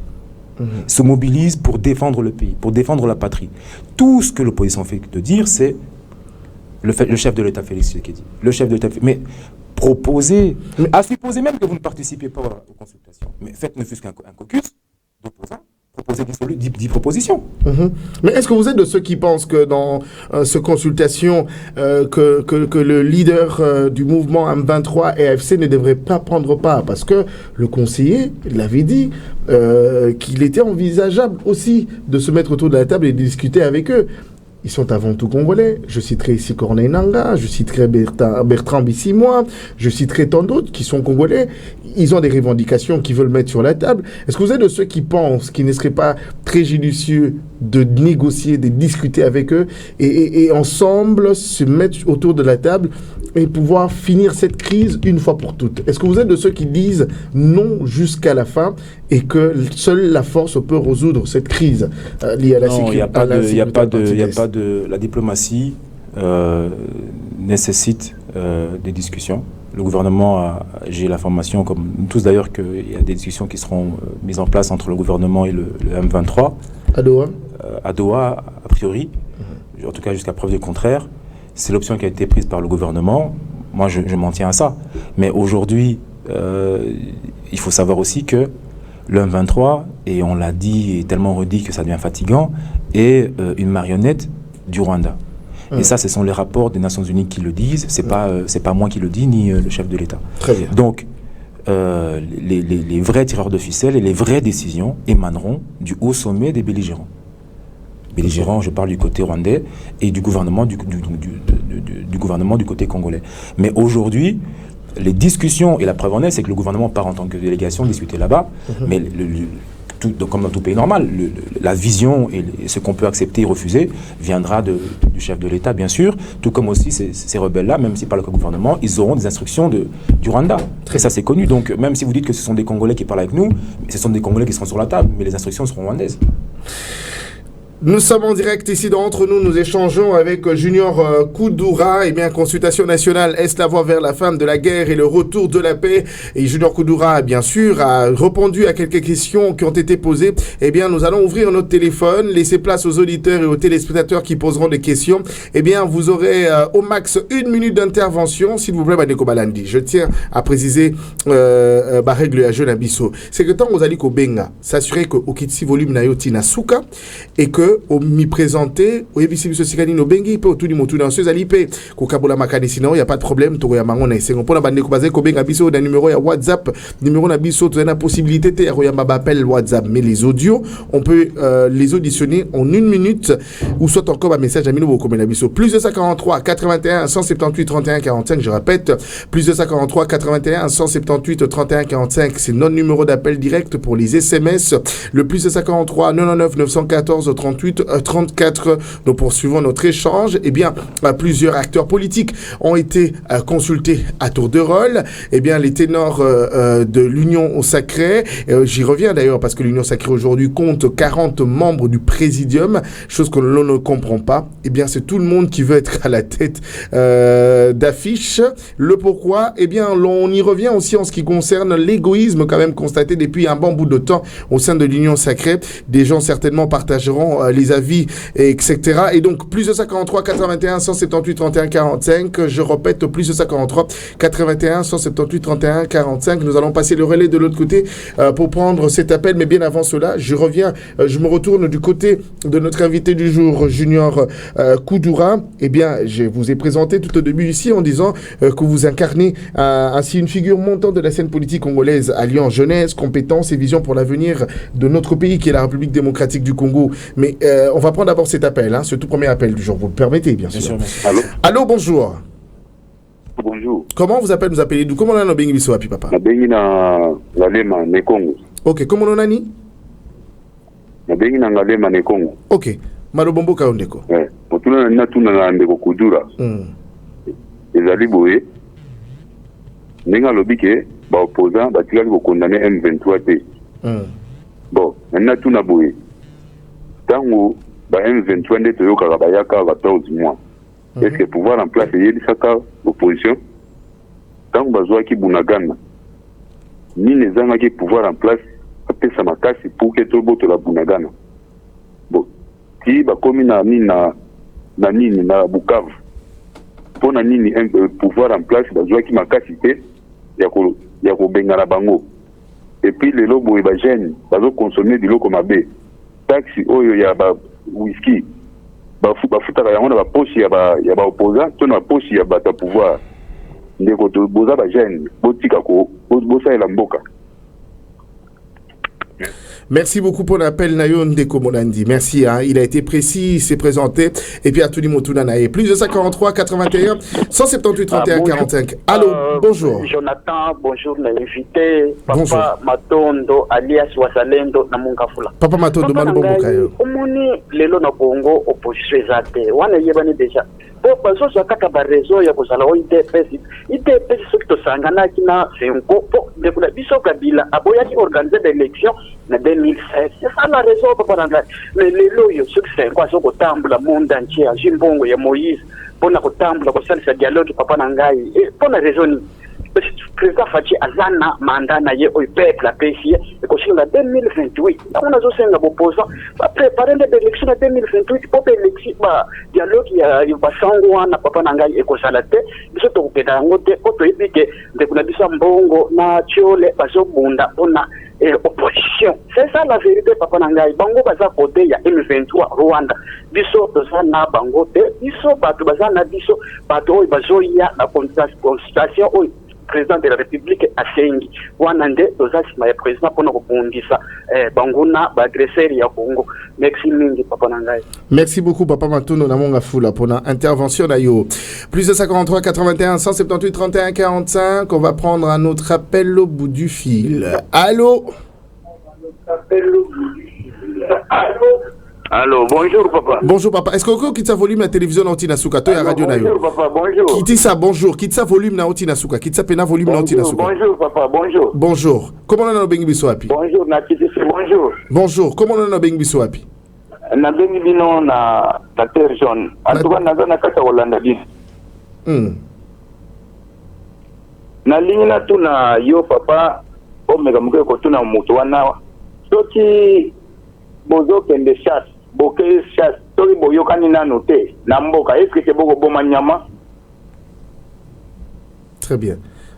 se mobilise pour défendre le pays, pour défendre la patrie. Tout ce que l'opposition fait de dire, c'est le chef de l'État Félix Tshisekedi, le chef de l'État, mais proposer, à supposer même que vous ne participez pas aux consultations, mais faites ne fût-ce qu'un caucus d'opposants. Proposer 10 propositions. Mais est-ce que vous êtes de ceux qui pensent que dans ces consultations, que le leader du mouvement M23 et AFC ne devrait pas prendre part? Parce que le conseiller l'avait dit qu'il était envisageable aussi de se mettre autour de la table et de discuter avec eux. Ils sont avant tout congolais. Je citerai ici Corneille Nangaa, je citerai Bertrand Bissimois, je citerai tant d'autres qui sont congolais. Ils ont des revendications qu'ils veulent mettre sur la table. Est-ce que vous êtes de ceux qui pensent qu'il ne serait pas très judicieux de négocier, de discuter avec eux et ensemble se mettre autour de la table et pouvoir finir cette crise une fois pour toutes? Est-ce que vous êtes de ceux qui disent non jusqu'à la fin et que seule la force peut résoudre cette crise liée à la sécurité? Non, il n'y a pas de... La diplomatie nécessite des discussions. Le gouvernement j'ai l'information, comme nous tous d'ailleurs, qu'il y a des discussions qui seront mises en place entre le gouvernement et le M23. À Doha à Doha, a priori, en tout cas jusqu'à preuve du contraire. C'est l'option qui a été prise par le gouvernement. Moi, je m'en tiens à ça. Mais aujourd'hui, il faut savoir aussi que le M23, et on l'a dit et tellement redit que ça devient fatigant, est une marionnette du Rwanda. Et ça, ce sont les rapports des Nations Unies qui le disent. C'est pas moi qui le dis, ni le chef de l'État. Très bien. Donc, les vrais tireurs de ficelle et les vraies décisions émaneront du haut sommet des belligérants. Belligérants, je parle du côté rwandais et du gouvernement du gouvernement du côté congolais. Mais aujourd'hui, les discussions, et la preuve en est, c'est que le gouvernement part en tant que délégation discuter là-bas, mais comme dans tout pays normal, la vision et ce qu'on peut accepter et refuser viendra du chef de l'État, bien sûr, tout comme aussi ces rebelles-là, même si par le gouvernement, ils auront des instructions du Rwanda. Et ça, c'est connu. Donc, même si vous dites que ce sont des Congolais qui parlent avec nous, ce sont des Congolais qui seront sur la table, mais les instructions seront rwandaises. Nous sommes en direct ici d'entre nous, nous échangeons avec Junior Koudoura. Eh bien, Consultation nationale, est-ce la voie vers la fin de la guerre et le retour de la paix? Et Junior Koudoura, bien sûr, a répondu à quelques questions qui ont été posées. Eh bien, nous allons ouvrir notre téléphone, laisser place aux auditeurs et aux téléspectateurs qui poseront des questions. Eh bien, vous aurez au max 1 minute d'intervention, s'il vous plaît, Badeko Balandi. Je tiens à préciser ma règle à Jeune Abisso. C'est que tant vous allez qu'au Benga, s'assurer que Okitsi volume Nayoti Nasuka et que que au mi présenté au yebisi biso sikani no bengi pe tout di motu na seus alipe ko kabola makani sinon il y a pas de problème to ya mango na esengo pona bande ko baze ko benga biso na numéro ya WhatsApp numéro na biso to na possibilité te ya koyamba appel WhatsApp mais les audios on peut les auditionner en 1 minute ou soit encore un message à Mino Bokomena biso plus de 143 81 178 31 45 je répète plus de 143 81 178 31 45 c'est notre numéro d'appel direct pour les SMS le plus de 143 99 914 38 34 nous poursuivons notre échange et bien plusieurs acteurs politiques ont été consultés à tour de rôle et bien les ténors de l'Union sacrée j'y reviens d'ailleurs parce que l'Union sacrée aujourd'hui compte 40 membres du présidium chose que l'on ne comprend pas et bien c'est tout le monde qui veut être à la tête d'affiche le pourquoi et bien on y revient aussi en ce qui concerne l'égoïsme quand même constaté depuis un bon bout de temps au sein de l'Union sacrée des gens certainement partageront les avis etc et donc plus de 143 81 178 31 45 je répète plus de 143 81 178 31 45 nous allons passer le relais de l'autre côté pour prendre cet appel mais bien avant cela je reviens je me retourne du côté de notre invité du jour Junior Koudoura eh bien je vous ai présenté tout au début ici en disant que vous incarnez ainsi une figure montante de la scène politique congolaise alliant jeunesse, compétences et vision pour l'avenir de notre pays qui est la République démocratique du Congo mais on va prendre d'abord cet appel ce tout premier appel du jour vous le permettez bien sûr. Allô bonjour. Bonjour. Comment vous appelez d'où? Comment on a nos bengi biso api papa? Na bengi na Ngalema ne Congo. Ok, comment on a ni? Na bengi na Ngalema ne Congo. Ok. Malobombo ka ondeko. Motuna na tuna na ndeko Kudura. Ezali boye. Nenga lobike ba opposant ba tikali ko condamner M23 te. Bon, na tuna boye. Tango ba M23 nde toyoka ba yaka 14 mois. Est-ce que pouvoir en place y a l'opposition tant que qui Bunagana ni les gens qui pouvoir en place après ça m'a cassé pour que tout le monde la Bunagana bon si ba comme na Bukavu pour na nini un pouvoir en place ba qui m'a cassé ya ko bengala bango et puis les lobos et ba jeunes ba consommer du loko mabe taxi oyo ya ba whisky bafutaka yango na baposi ya ba opposant to na baposi ya bato pouvoir ndeko to boza ba jeune botika ko bosaela mboka. Merci beaucoup pour l'appel Nayon Ndeko Monandi. Merci, il a été précis, il s'est présenté. Et puis à Tony Motunanae. Plus de 143 81 178 31 45. Allô, bonjour. Jonathan, bonjour l'invité. Papa bonjour. Matondo alias Wasalendo na Mungafula. Papa Matondo Manubombokayo. Omoni lelo na Bongo opposition ezate. Wana yebani déjà. Po bazo zakaka ba réseau ya kozala o IDPS soki tosangana kina sengo po de kula biso kabila aboyaki organiser des élections na 2016. C'est ça la raison papa nanga. Mais lelo yo soki sengo azo kotambula monde entier a Jimbongo ya Moïse pona kotambula ko salisa dialogue papa nangai. Et pona raison président Fachi azana mandat na ye au peuple apprécié et ko singa 2028 on a zo senga opposant ba préparer des élections en 2028 pour élection ba dialogue ya basango na papa nangai e ko salate biso to kupeda ngote oto ibike de kuna bisa mbongo na chiole bazo bunda ona opposition c'est ça la vérité papa nangai bango baza côté ya M23 Rwanda biso tozana bango te biso bato bazana biso bato bazo ya la consultation président de la République asengi wanande tozasima ya président pona kopondisa banguna ba agresseur ya Congo. Merci mingi papa nangai. Merci beaucoup papa Matondo na monga fula pona intervention na yo. Plus de 53 81 178 31 45, on va prendre un autre appel au bout du fil. Allô. Allô, bonjour papa. Bonjour papa. Est-ce que quitte sa volume la télévision na Otina Suka to ya radio na yo? Bonjour papa, bonjour. Quitte ça bonjour, quitte sa volume na Otina Suka, quitte sa pena volume na Otina Suka. Bonjour papa, bonjour. Bonjour. Comment on a bengi biso api? Bonjour na kiti bonjour. Bonjour. Comment on a bengi biso api? Na bengi bino na terre jaune. En tout cas na kata Holanda bi. Na ligne na tuna yo papa o mega muke ko tuna mutu wana. Soki bozo kende chasse boke chasse tori boyokani nano te na mboka est-ce que c'est boko boma nyama. Très bien.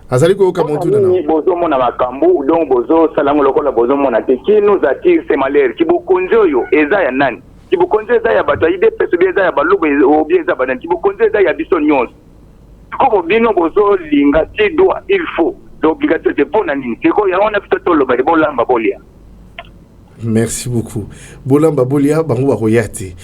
Azali ko kamontu na bozo mona makambu donc bozo salango lokola bozo mona te qui nous attire ces malheurs qui bokonzo yo eza ya nani kibokonzi eza ya bato ya idps obi eza ya balobo obi eza banani kibokonzi eza ya biso nyonso sikoyo bino bozolinga ti doit il faut l'obligation c'est mpo na nini sikoyo yango wana biso toloba bolamba bolia. Merci beaucoup. Bolamba Bolia, Bango Baroyate.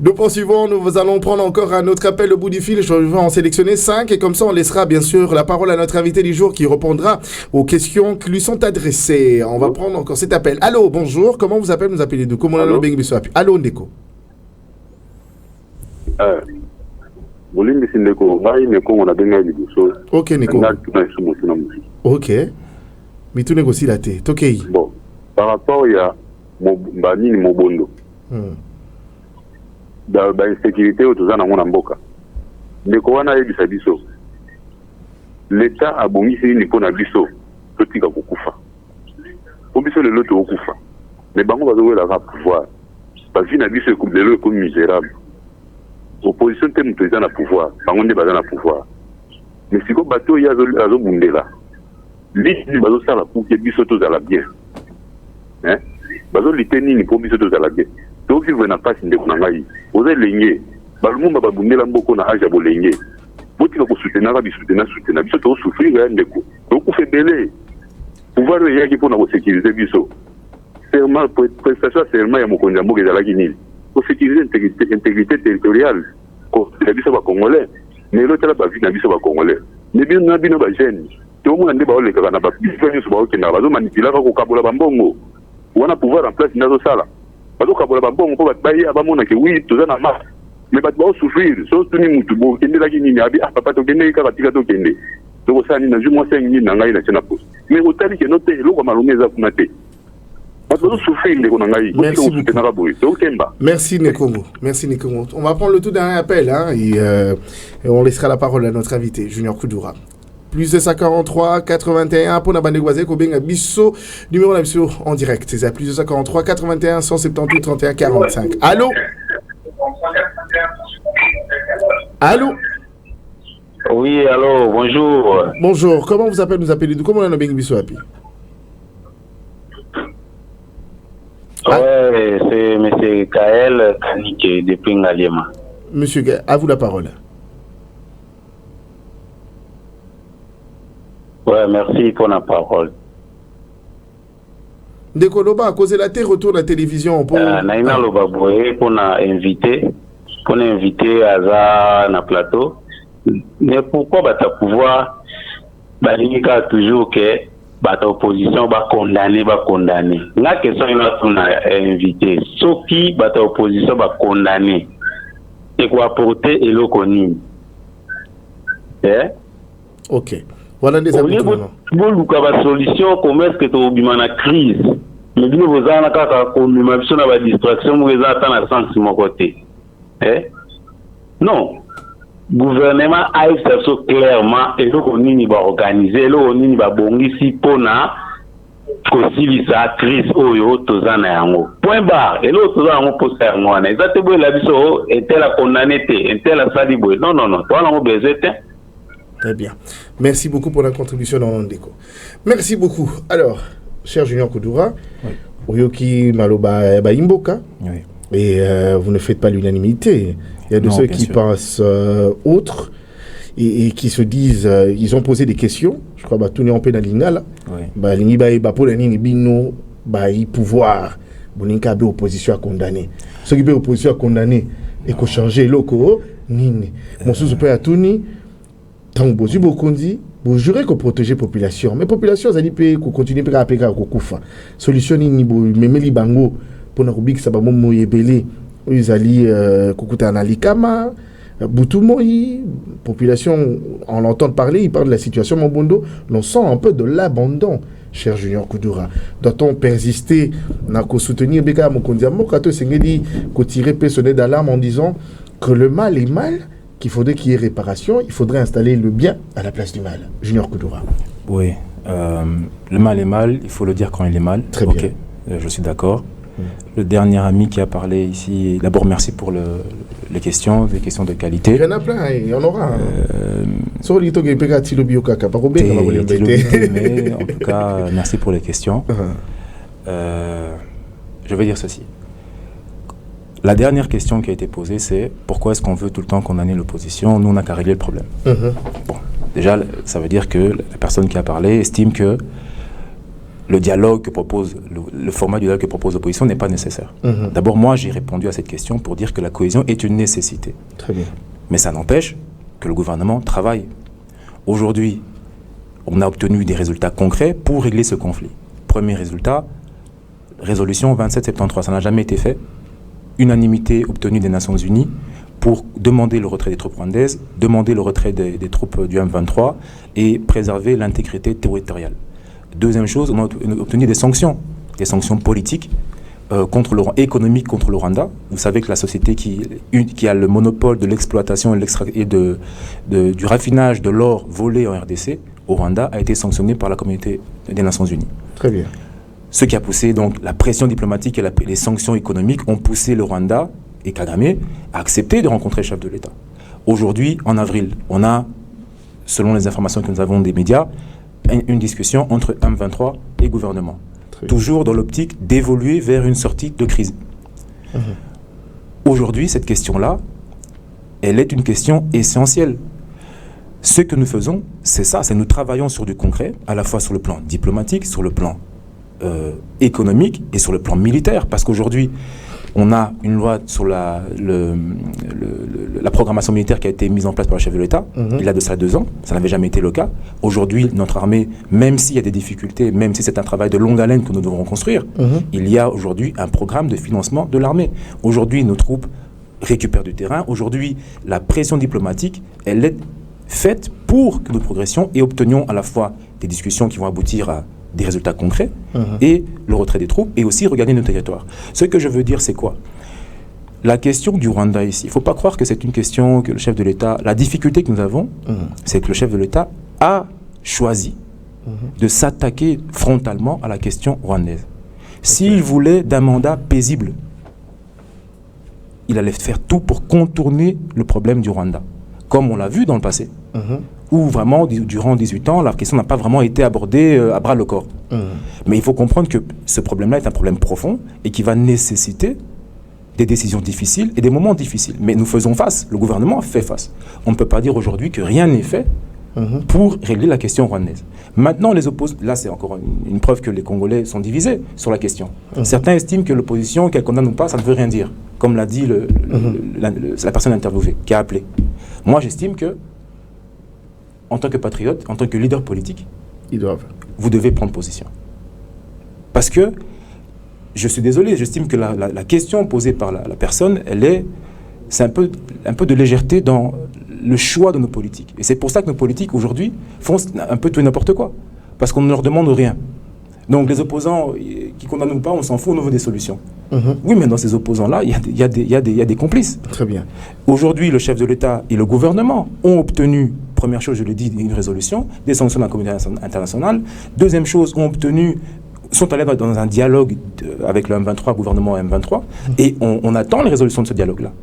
Nous poursuivons, nous allons prendre encore un autre appel au bout du fil. Je vais en sélectionner 5 et comme ça on laissera bien sûr la parole à notre invité du jour qui répondra aux questions qui lui sont adressées. On va prendre encore cet appel. Allô, bonjour, comment vous appelez? Vous appelez d'où? Comment on a le béni? Allô, Ndeko. Ok, Neko. Ok. Mais tout négocie la tête. Ok. Bon, par rapport à Banini Mobondo, l'insécurité au Tozana Monamboka, Neko wana ebisa biso. L'État a bongi c'est une pona biso, petit ka kufa. Pour biso le lot okufa. Mais bango bazo la va pouvoir. Parce que na biso comme misérable. Opposition te mutu eza na pouvoir, bango nde baza na pouvoir. Mais siko bato ya azo bundela. Liti bazo sala pour que biso tozala bien. Hein? Bazo liteni ni pour biso tozala bien. Donc vivre na passe ndeko na ngai. Oza lenye. Balumba babundela mboko na aja bolenye. Botika ko soutenir biso to souffrir ya ndeko. Donc fait belé. Pouvoir ya ki pona ko sécuriser biso. Serment prestation serment ya mokonzi mboka ezala kinini. Pour sécuriser l'intégrité territoriale, la vie va congolais, mais l'autre la vie na vie va congolais. Mais bien na bino ba jeune, tout le monde ndeba ole kana ba biso so ba okenda bazo manipula ko kabola bambongo. Wana pouvoir en place nazo sala. Bazo kabola bambongo po ba ya ba mona ke oui toza na ma. Mais ba ba souffrir, so tuni mutu bo kende la kini abi papa to kende ka batika to kende. Donc ça ni na jumo 5 ni na ngai na tena poste. Mais otali ke note lo ko malumeza kuna te. Merci beaucoup. Merci Nekongo. Merci Nekongo. On va prendre le tout dernier appel hein, et on laissera la parole à notre invité, Junior Koudoura. Plus de 143 81 pour Nabane Gouazé, Kobenga Bisso, numéro de Bisso en direct. C'est ça, plus de 143 81 178 31 45. Allô? Allô? Oui, allô, bonjour. Bonjour, comment vous appelez? Nous appelez d'où? Comment on a Benga Bisso Happy? Ouais, c'est M. Kael Kanike depuis Ngaliema. Monsieur Gaël, à vous la parole. Ouais, merci pour la parole. Dekoloba, à cause de la terre, retourne à la télévision. Naïna Lobaboué, pour inviter à ça na plateau. Mais pourquoi tu pouvoir, Balinka toujours que bata opposition ba condamner. La question est à invité. Ceux qui bata opposition ba condamner. Et quoi apporter et le conni. Ok. Voilà des amis. Bon, la solution, comment est-ce que tu as oublié la crise? Mais bien, vous avez la distraction, vous avez un sens de mon côté. Non. Gouvernement a fait clairement et donc on y va organiser, on y va bongi si pona aussi sa crise oyo tozana yango. Point barre. Et l'autre tozana yango poster yango na. Exactement la biso était la condamné était la salibo. Non. Toi on besoin. Très bien. Merci beaucoup pour la contribution dans l'Ondeko. Merci beaucoup. Alors, cher Junior Koudoura, Oyoki Maloba Imboka. Oui. Et vous ne faites pas l'unanimité. Il y a de ceux qui pensent autres et qui se disent, ils ont posé des questions. Je crois que tout n'est en peine à l'ingala. L'ingala ba pour l'ingala bino ba y pouvoir. Boninka be opposition à condamner. Ceux qui be opposition à condamner et qu'on changer loko nini. Mon sous peut à tout ni. Tant que vous bokondi, vous jurez qu'on protège la population. Mais la population ça dit peut continuer à payer ko kufa. Solution ni bo memeli bango pour na kubik ça ba momo yebele. Ils allaient Kukuta Nalikama, Boutumoyi, population, on l'entend parler, il parle de la situation Mobondo, on sent un peu de l'abandon, cher Junior Koudoura. Doit-on persister, n'a qu'au soutenir Beka Mokondiamo, Kato Sengeli, qu'au tirer sonner d'alarme en disant que le mal est mal, qu'il faudrait qu'il y ait réparation, il faudrait installer le bien à la place du mal. Junior Koudoura. Oui, le mal est mal, il faut le dire quand il est mal. Très bien. Je suis d'accord. Le dernier ami qui a parlé ici, d'abord merci pour les questions, des questions de qualité. Il y en a plein, il y en aura. Mais en tout cas, merci pour les questions. Je vais dire ceci. La dernière question qui a été posée, c'est pourquoi est-ce qu'on veut tout le temps condamner l'opposition? Nous, on n'a qu'à régler le problème. Bon, déjà, ça veut dire que la personne qui a parlé estime que le dialogue que propose, le format du dialogue que propose l'opposition n'est pas nécessaire. D'abord, moi, j'ai répondu à cette question pour dire que la cohésion est une nécessité. Très bien. Mais ça n'empêche que le gouvernement travaille. Aujourd'hui, on a obtenu des résultats concrets pour régler ce conflit. Premier résultat, résolution 2773, ça n'a jamais été fait. Unanimité obtenue des Nations Unies pour demander le retrait des troupes rwandaises, demander le retrait des troupes du M23 et préserver l'intégrité territoriale. Deuxième chose, on a obtenu des sanctions politiques économiques contre le Rwanda. Vous savez que la société qui a le monopole de l'exploitation et du raffinage de l'or volé en RDC au Rwanda a été sanctionnée par la communauté des Nations Unies. Très bien. Ce qui a poussé donc la pression diplomatique et les sanctions économiques ont poussé le Rwanda et Kagame à accepter de rencontrer le chef de l'État. Aujourd'hui, en avril, on a, selon les informations que nous avons des médias, une discussion entre M23 et gouvernement. Toujours dans l'optique d'évoluer vers une sortie de crise. Aujourd'hui, cette question-là, elle est une question essentielle. Ce que nous faisons, c'est ça, c'est nous travaillons sur du concret, à la fois sur le plan diplomatique, sur le plan économique et sur le plan militaire, parce qu'aujourd'hui, on a une loi sur la programmation militaire qui a été mise en place par le chef de l'État. Il y a de ça 2 ans, ça n'avait jamais été le cas. Aujourd'hui, notre armée, même s'il y a des difficultés, même si c'est un travail de longue haleine que nous devons construire, il y a aujourd'hui un programme de financement de l'armée. Aujourd'hui, nos troupes récupèrent du terrain. Aujourd'hui, la pression diplomatique, elle est faite pour que nous progressions et obtenions à la fois des discussions qui vont aboutir à des résultats concrets et le retrait des troupes et aussi regagner nos territoires. Ce que je veux dire, c'est quoi? La question du Rwanda ici, il ne faut pas croire que c'est une question que le chef de l'État... La difficulté que nous avons, c'est que le chef de l'État a choisi de s'attaquer frontalement à la question rwandaise. S'il voulait d'un mandat paisible, il allait faire tout pour contourner le problème du Rwanda, comme on l'a vu dans le passé. Où vraiment, durant 18 ans, la question n'a pas vraiment été abordée à bras le corps. Mais il faut comprendre que ce problème-là est un problème profond et qui va nécessiter des décisions difficiles et des moments difficiles. Mais nous faisons face, le gouvernement fait face. On ne peut pas dire aujourd'hui que rien n'est fait pour régler la question rwandaise. Maintenant, les opposants, là c'est encore une preuve que les Congolais sont divisés sur la question. Certains estiment que l'opposition, qu'elle condamne ou pas, ça ne veut rien dire, comme l'a dit la personne interviewée, qui a appelé. Moi, j'estime que en tant que patriote, en tant que leader politique, vous devez prendre position. Parce que, je suis désolé, j'estime que la question posée par la personne, c'est un peu de légèreté dans le choix de nos politiques. Et c'est pour ça que nos politiques, aujourd'hui, font un peu tout et n'importe quoi. Parce qu'on ne leur demande rien. Donc les opposants qui condamnent ou pas, on s'en fout, on veut des solutions. Oui, mais dans ces opposants-là, il y a des complices. Très bien. Aujourd'hui, le chef de l'État et le gouvernement ont obtenu, première chose, je l'ai dit, une résolution, des sanctions de la communauté internationale. Deuxième chose, sont allés dans un dialogue avec le M23, gouvernement M23, et on attend les résolutions de ce dialogue-là.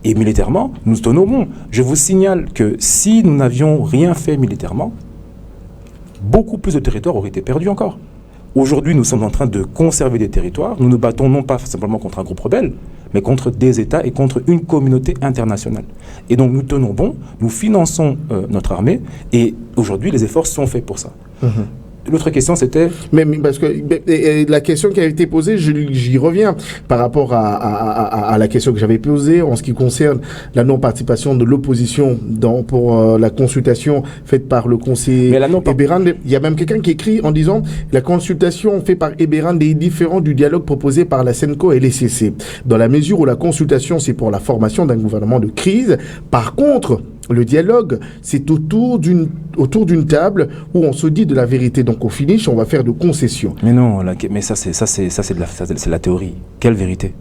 Et militairement, nous tenons bon. Je vous signale que si nous n'avions rien fait militairement, beaucoup plus de territoires auraient été perdus encore. Aujourd'hui, nous sommes en train de conserver des territoires. Nous nous battons non pas simplement contre un groupe rebelle, mais contre des États et contre une communauté internationale. Et donc, nous tenons bon, nous finançons notre armée, et aujourd'hui, les efforts sont faits pour ça. L'autre question, c'était... Mais parce que la question qui a été posée, j'y reviens par rapport à la question que j'avais posée en ce qui concerne la non-participation de l'opposition pour la consultation faite par le conseiller Eberhard. Il y a même quelqu'un qui écrit en disant la consultation faite par Eberhard est différente du dialogue proposé par la SENCO et l'ECC. Dans la mesure où la consultation, c'est pour la formation d'un gouvernement de crise. Par contre, le dialogue, c'est autour d'une table où on se dit de la vérité. Donc au finish, on va faire de concessions. Mais non, mais ça c'est de la théorie. Quelle vérité?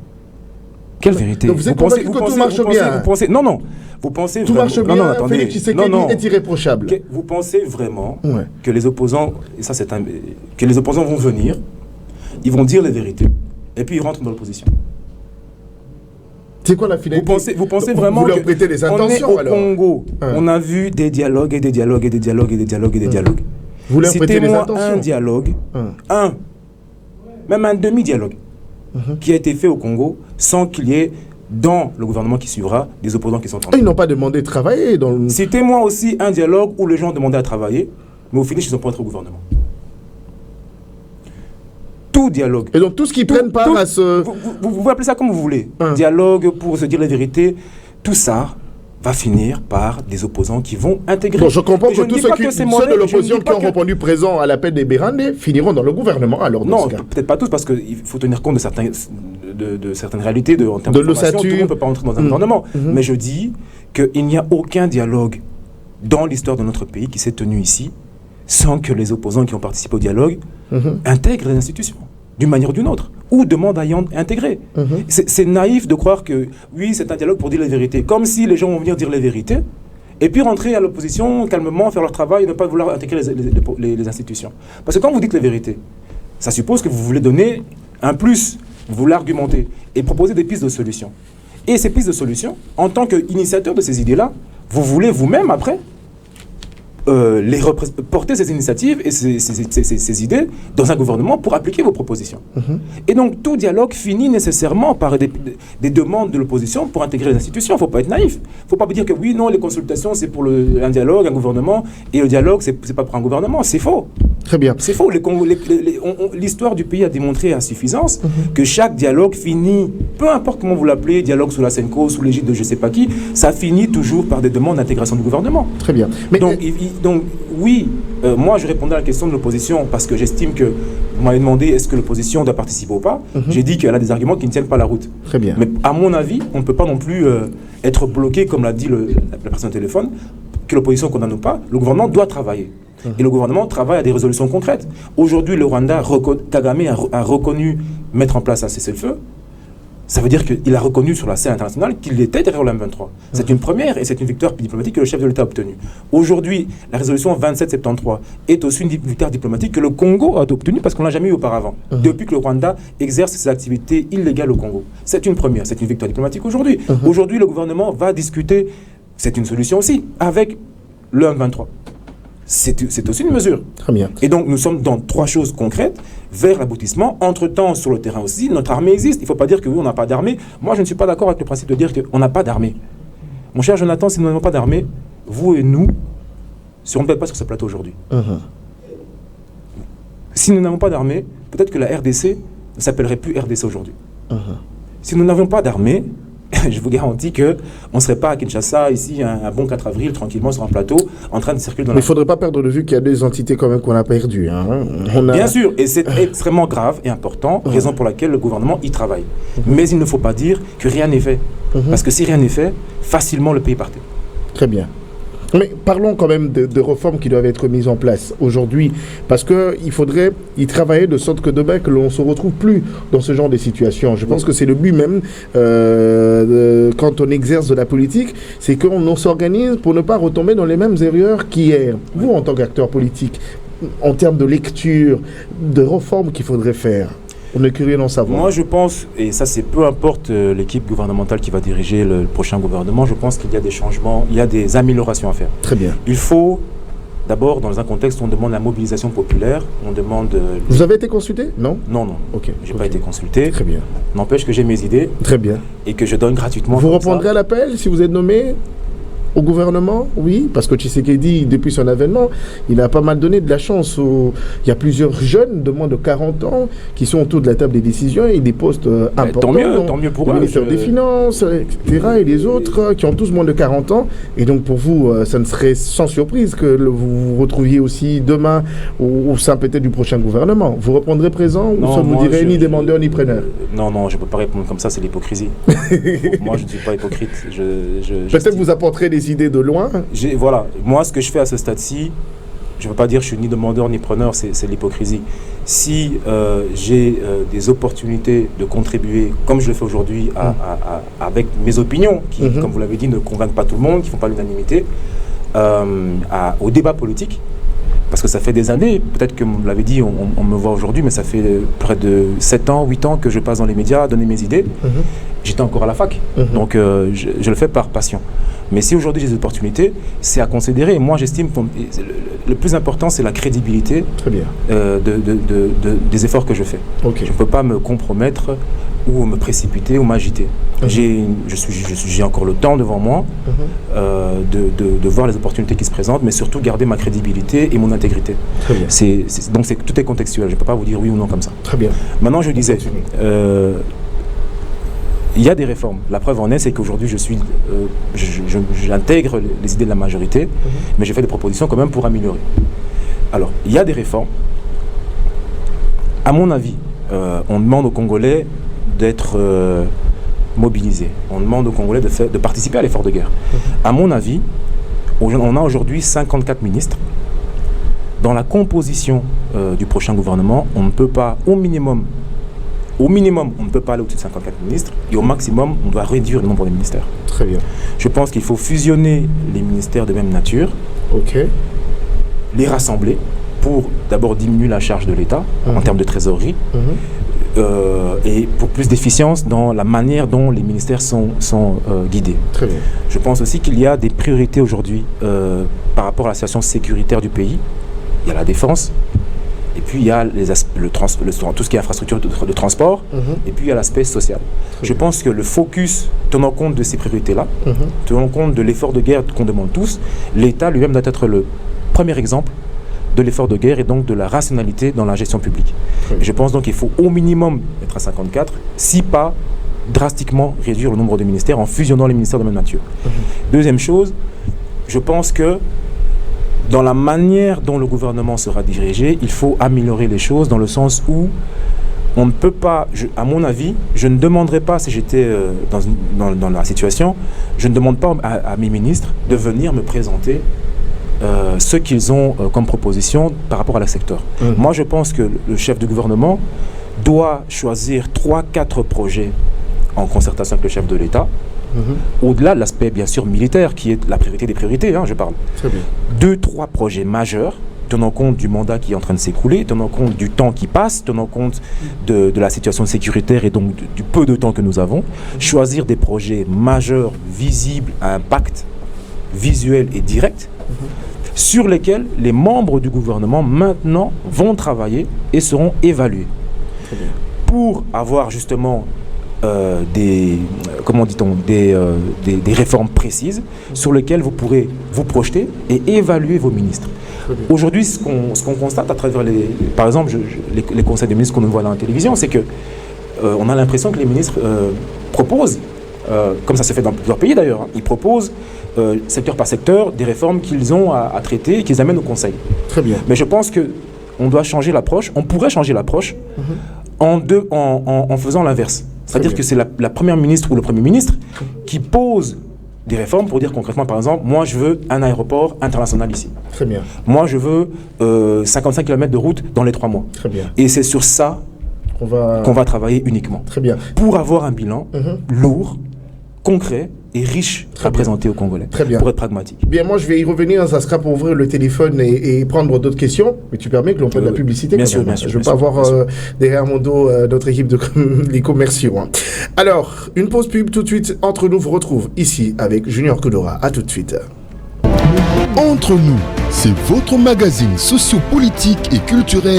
Quelle vérité? Donc vous pensez que tout marche bien? Non. Vous pensez tout marche bien? Non, attendez. Félix Tshisekedi est irréprochable. Vous pensez vraiment que les opposants, que les opposants vont venir, ils vont dire les vérités, et puis ils rentrent dans l'opposition? C'est quoi la finalité? Vous pensez vraiment vous leur prêtez des intentions, au Congo, on a vu des dialogues et des dialogues et des dialogues et des dialogues et des dialogues. Vous leur prêtez des intentions? Citez-moi un dialogue, même un demi-dialogue, qui a été fait au Congo sans qu'il y ait dans le gouvernement qui suivra des opposants qui sont en train. Ils n'ont pas demandé de travailler dans le... Citez-moi aussi un dialogue où les gens demandaient à travailler, mais au final, ils ne sont pas entrés au gouvernement. Tout dialogue. Et donc tout ce qui prennent part à ce... Vous appelez ça comme vous voulez. Dialogue pour se dire la vérité. Tout ça va finir par des opposants qui vont intégrer. Bon, je comprends que tous ceux de l'opposition qui ont répondu présent à l'appel des Bérandés finiront dans le gouvernement. Alors, non, peut-être pas tous, parce qu'il faut tenir compte de certaines réalités en termes de formation. Tout le monde ne peut pas entrer dans un gouvernement. Mais je dis qu'il n'y a aucun dialogue dans l'histoire de notre pays qui s'est tenu ici sans que les opposants qui ont participé au dialogue intègrent les institutions, d'une manière ou d'une autre, ou demandent à y intégrer. C'est naïf de croire que, oui, c'est un dialogue pour dire la vérité, comme si les gens vont venir dire la vérité, et puis rentrer à l'opposition calmement, faire leur travail, et ne pas vouloir intégrer les institutions. Parce que quand vous dites la vérité, ça suppose que vous voulez donner un plus, vous voulez argumenter, et proposer des pistes de solutions. Et ces pistes de solutions, en tant qu'initiateur de ces idées-là, vous voulez vous-même, après, porter ces initiatives et ces idées dans un gouvernement pour appliquer vos propositions. Et donc tout dialogue finit nécessairement par des demandes de l'opposition pour intégrer les institutions. Il ne faut pas être naïf. Il ne faut pas dire que oui, non, les consultations c'est pour un dialogue, un gouvernement, et le dialogue c'est pas pour un gouvernement. C'est faux. Très bien. C'est faux. L'histoire du pays a démontré à suffisance que chaque dialogue finit, peu importe comment vous l'appelez, dialogue sous la Senco, sous l'égide de je ne sais pas qui, ça finit toujours par des demandes d'intégration du gouvernement. Très bien. Mais donc oui, moi je répondais à la question de l'opposition parce que j'estime que vous m'avez demandé est-ce que l'opposition doit participer ou pas. J'ai dit qu'elle a des arguments qui ne tiennent pas la route. Très bien. Mais à mon avis, on ne peut pas non plus être bloqué, comme l'a dit la personne au téléphone, que l'opposition condamne ou pas. Le gouvernement doit travailler. Et le gouvernement travaille à des résolutions concrètes. Aujourd'hui, le Rwanda, Kagame a reconnu mettre en place un cessez-le-feu. Ça veut dire qu'il a reconnu sur la scène internationale qu'il était derrière le M23. C'est une première et c'est une victoire diplomatique que le chef de l'État a obtenue. Aujourd'hui, la résolution 2773 est aussi une victoire diplomatique que le Congo a obtenue parce qu'on ne l'a jamais eu auparavant. Depuis que le Rwanda exerce ses activités illégales au Congo. C'est une première, c'est une victoire diplomatique aujourd'hui. Aujourd'hui, le gouvernement va discuter, c'est une solution aussi, avec le M23. C'est aussi une mesure. Très bien. Et donc, nous sommes dans 3 choses concrètes vers l'aboutissement. Entre-temps, sur le terrain aussi, notre armée existe. Il ne faut pas dire que oui, on n'a pas d'armée. Moi, je ne suis pas d'accord avec le principe de dire qu'on n'a pas d'armée. Mon cher Jonathan, si nous n'avons pas d'armée, vous et nous ne serons peut-être pas sur ce plateau aujourd'hui. Si nous n'avons pas d'armée, peut-être que la RDC ne s'appellerait plus RDC aujourd'hui. Si nous n'avions pas d'armée, je vous garantis qu'on ne serait pas à Kinshasa, ici, un bon 4 avril, tranquillement sur un plateau, en train de circuler dans la... Mais il ne faudrait pas perdre de vue qu'il y a des entités quand même qu'on a perdues. Bien sûr, et c'est extrêmement grave et important, raison pour laquelle le gouvernement y travaille. Mais il ne faut pas dire que rien n'est fait. Parce que si rien n'est fait, facilement le pays partait. Très bien. Mais parlons quand même de réformes qui doivent être mises en place aujourd'hui, parce qu'il faudrait y travailler de sorte que demain, que l'on ne se retrouve plus dans ce genre de situation. Je pense que c'est le but même, quand on exerce de la politique, c'est qu'on s'organise pour ne pas retomber dans les mêmes erreurs qu'hier. Vous, en tant qu'acteur politique, en termes de lecture, de réformes qu'il faudrait faire, on est curieux d'en savoir. Moi, je pense, et ça c'est peu importe l'équipe gouvernementale qui va diriger le prochain gouvernement, je pense qu'il y a des changements, il y a des améliorations à faire. Très bien. Il faut, d'abord, dans un contexte où on demande la mobilisation populaire, on demande... Vous avez été consulté? Non. Non. Ok. J'ai pas été consulté. Très bien. N'empêche que j'ai mes idées. Très bien. Et que je donne gratuitement. Vous répondrez à l'appel si vous êtes nommé au gouvernement? Oui, parce que Tshisekedi, depuis son avènement, il a pas mal donné de la chance. Il y a plusieurs jeunes de moins de 40 ans qui sont autour de la table des décisions et des postes importants. Tant mieux pour eux. Le ministère des Finances, etc. et les autres qui ont tous moins de 40 ans. Et donc pour vous, ça ne serait sans surprise que vous vous retrouviez aussi demain au sein peut-être du prochain gouvernement. Vous répondrez présent ou ça vous direz ni demandeur ni preneur? Non, je ne peux pas répondre comme ça, c'est l'hypocrisie. Moi, je ne suis pas hypocrite. Peut-être vous apporterez des idées de loin. Voilà, moi ce que je fais à ce stade-ci, je ne veux pas dire que je suis ni demandeur ni preneur, c'est l'hypocrisie. Si j'ai des opportunités de contribuer, comme je le fais aujourd'hui, avec mes opinions, qui, comme vous l'avez dit, ne convainquent pas tout le monde, qui ne font pas l'unanimité, au débat politique, parce que ça fait des années, peut-être que vous l'avez dit, on me voit aujourd'hui, mais ça fait près de 7 ans, 8 ans que je passe dans les médias à donner mes idées. j'étais encore à la fac. Donc je le fais par passion. Mais si aujourd'hui j'ai des opportunités, c'est à considérer. Moi, j'estime que le plus important, c'est la crédibilité des efforts que je fais. Je ne peux pas me compromettre ou me précipiter ou m'agiter. J'ai encore le temps devant moi de voir les opportunités qui se présentent, mais surtout garder ma crédibilité et mon intégrité. Très bien. Donc tout est contextuel. Je ne peux pas vous dire oui ou non comme ça. Très bien. Maintenant, je disais... il y a des réformes. La preuve en est, c'est qu'aujourd'hui, j'intègre les idées de la majorité, mais j'ai fait des propositions quand même pour améliorer. Alors, il y a des réformes. À mon avis, on demande aux Congolais d'être mobilisés. On demande aux Congolais de participer à l'effort de guerre. À mon avis, on a aujourd'hui 54 ministres. Dans la composition du prochain gouvernement, on ne peut pas, au minimum, on ne peut pas aller au-dessus de 54 ministres et au maximum, on doit réduire le nombre de ministères. Très bien. Je pense qu'il faut fusionner les ministères de même nature, les rassembler pour d'abord diminuer la charge de l'État en termes de trésorerie et pour plus d'efficience dans la manière dont les ministères sont guidés. Très bien. Je pense aussi qu'il y a des priorités aujourd'hui par rapport à la situation sécuritaire du pays. Il y a la défense. Et puis il y a tout ce qui est infrastructure de transport, et puis il y a l'aspect social. Je pense que le focus, tenant compte de ces priorités-là, tenant compte de l'effort de guerre qu'on demande tous, l'État lui-même doit être le premier exemple de l'effort de guerre et donc de la rationalité dans la gestion publique. Et je pense donc qu'il faut au minimum être à 54, si pas drastiquement réduire le nombre de ministères en fusionnant les ministères de même nature. Deuxième chose, je pense que dans la manière dont le gouvernement sera dirigé, il faut améliorer les choses dans le sens où on ne peut pas, à mon avis, je ne demanderais pas, si j'étais dans la situation, je ne demande pas à mes ministres de venir me présenter ce qu'ils ont comme proposition par rapport à la secteur. Moi, je pense que le chef du gouvernement doit choisir 3-4 projets en concertation avec le chef de l'État, au-delà de l'aspect bien sûr militaire qui est la priorité des priorités, je parle. 2-3 projets majeurs tenant compte du mandat qui est en train de s'écouler, tenant compte du temps qui passe, tenant compte de la situation sécuritaire et donc du peu de temps que nous avons, choisir des projets majeurs, visibles, à impact visuel et direct, sur lesquels les membres du gouvernement maintenant vont travailler et seront évalués. Pour avoir justement des réformes précises sur lesquelles vous pourrez vous projeter et évaluer vos ministres. Aujourd'hui, ce qu'on constate à travers par exemple, les conseils des ministres qu'on nous voit à la télévision, c'est que on a l'impression que les ministres proposent, comme ça se fait dans plusieurs pays d'ailleurs, ils proposent secteur par secteur des réformes qu'ils ont à traiter et qu'ils amènent au conseil. Très bien. Mais je pense qu'on doit changer l'approche, on pourrait changer l'approche en faisant l'inverse. C'est-à-dire que c'est la première ministre ou le premier ministre qui pose des réformes pour dire concrètement, par exemple, moi je veux un aéroport international ici. Très bien. Moi je veux 55 km de route dans les 3 mois. Très bien. Et c'est sur ça qu'on va travailler uniquement. Très bien. Pour avoir un bilan lourd, concret et riche à présenter aux Congolais. Très bien. Pour être pragmatique. Bien, moi je vais y revenir, ça sera pour ouvrir le téléphone et prendre d'autres questions, mais tu permets que l'on prenne la publicité. Bien sûr, bien sûr. Je ne veux pas avoir derrière mon dos notre équipe de les commerciaux. Alors, une pause pub tout de suite. Entre nous, vous retrouve ici avec Junior Kodora. À tout de suite. Entre nous, c'est votre magazine socio-politique et culturel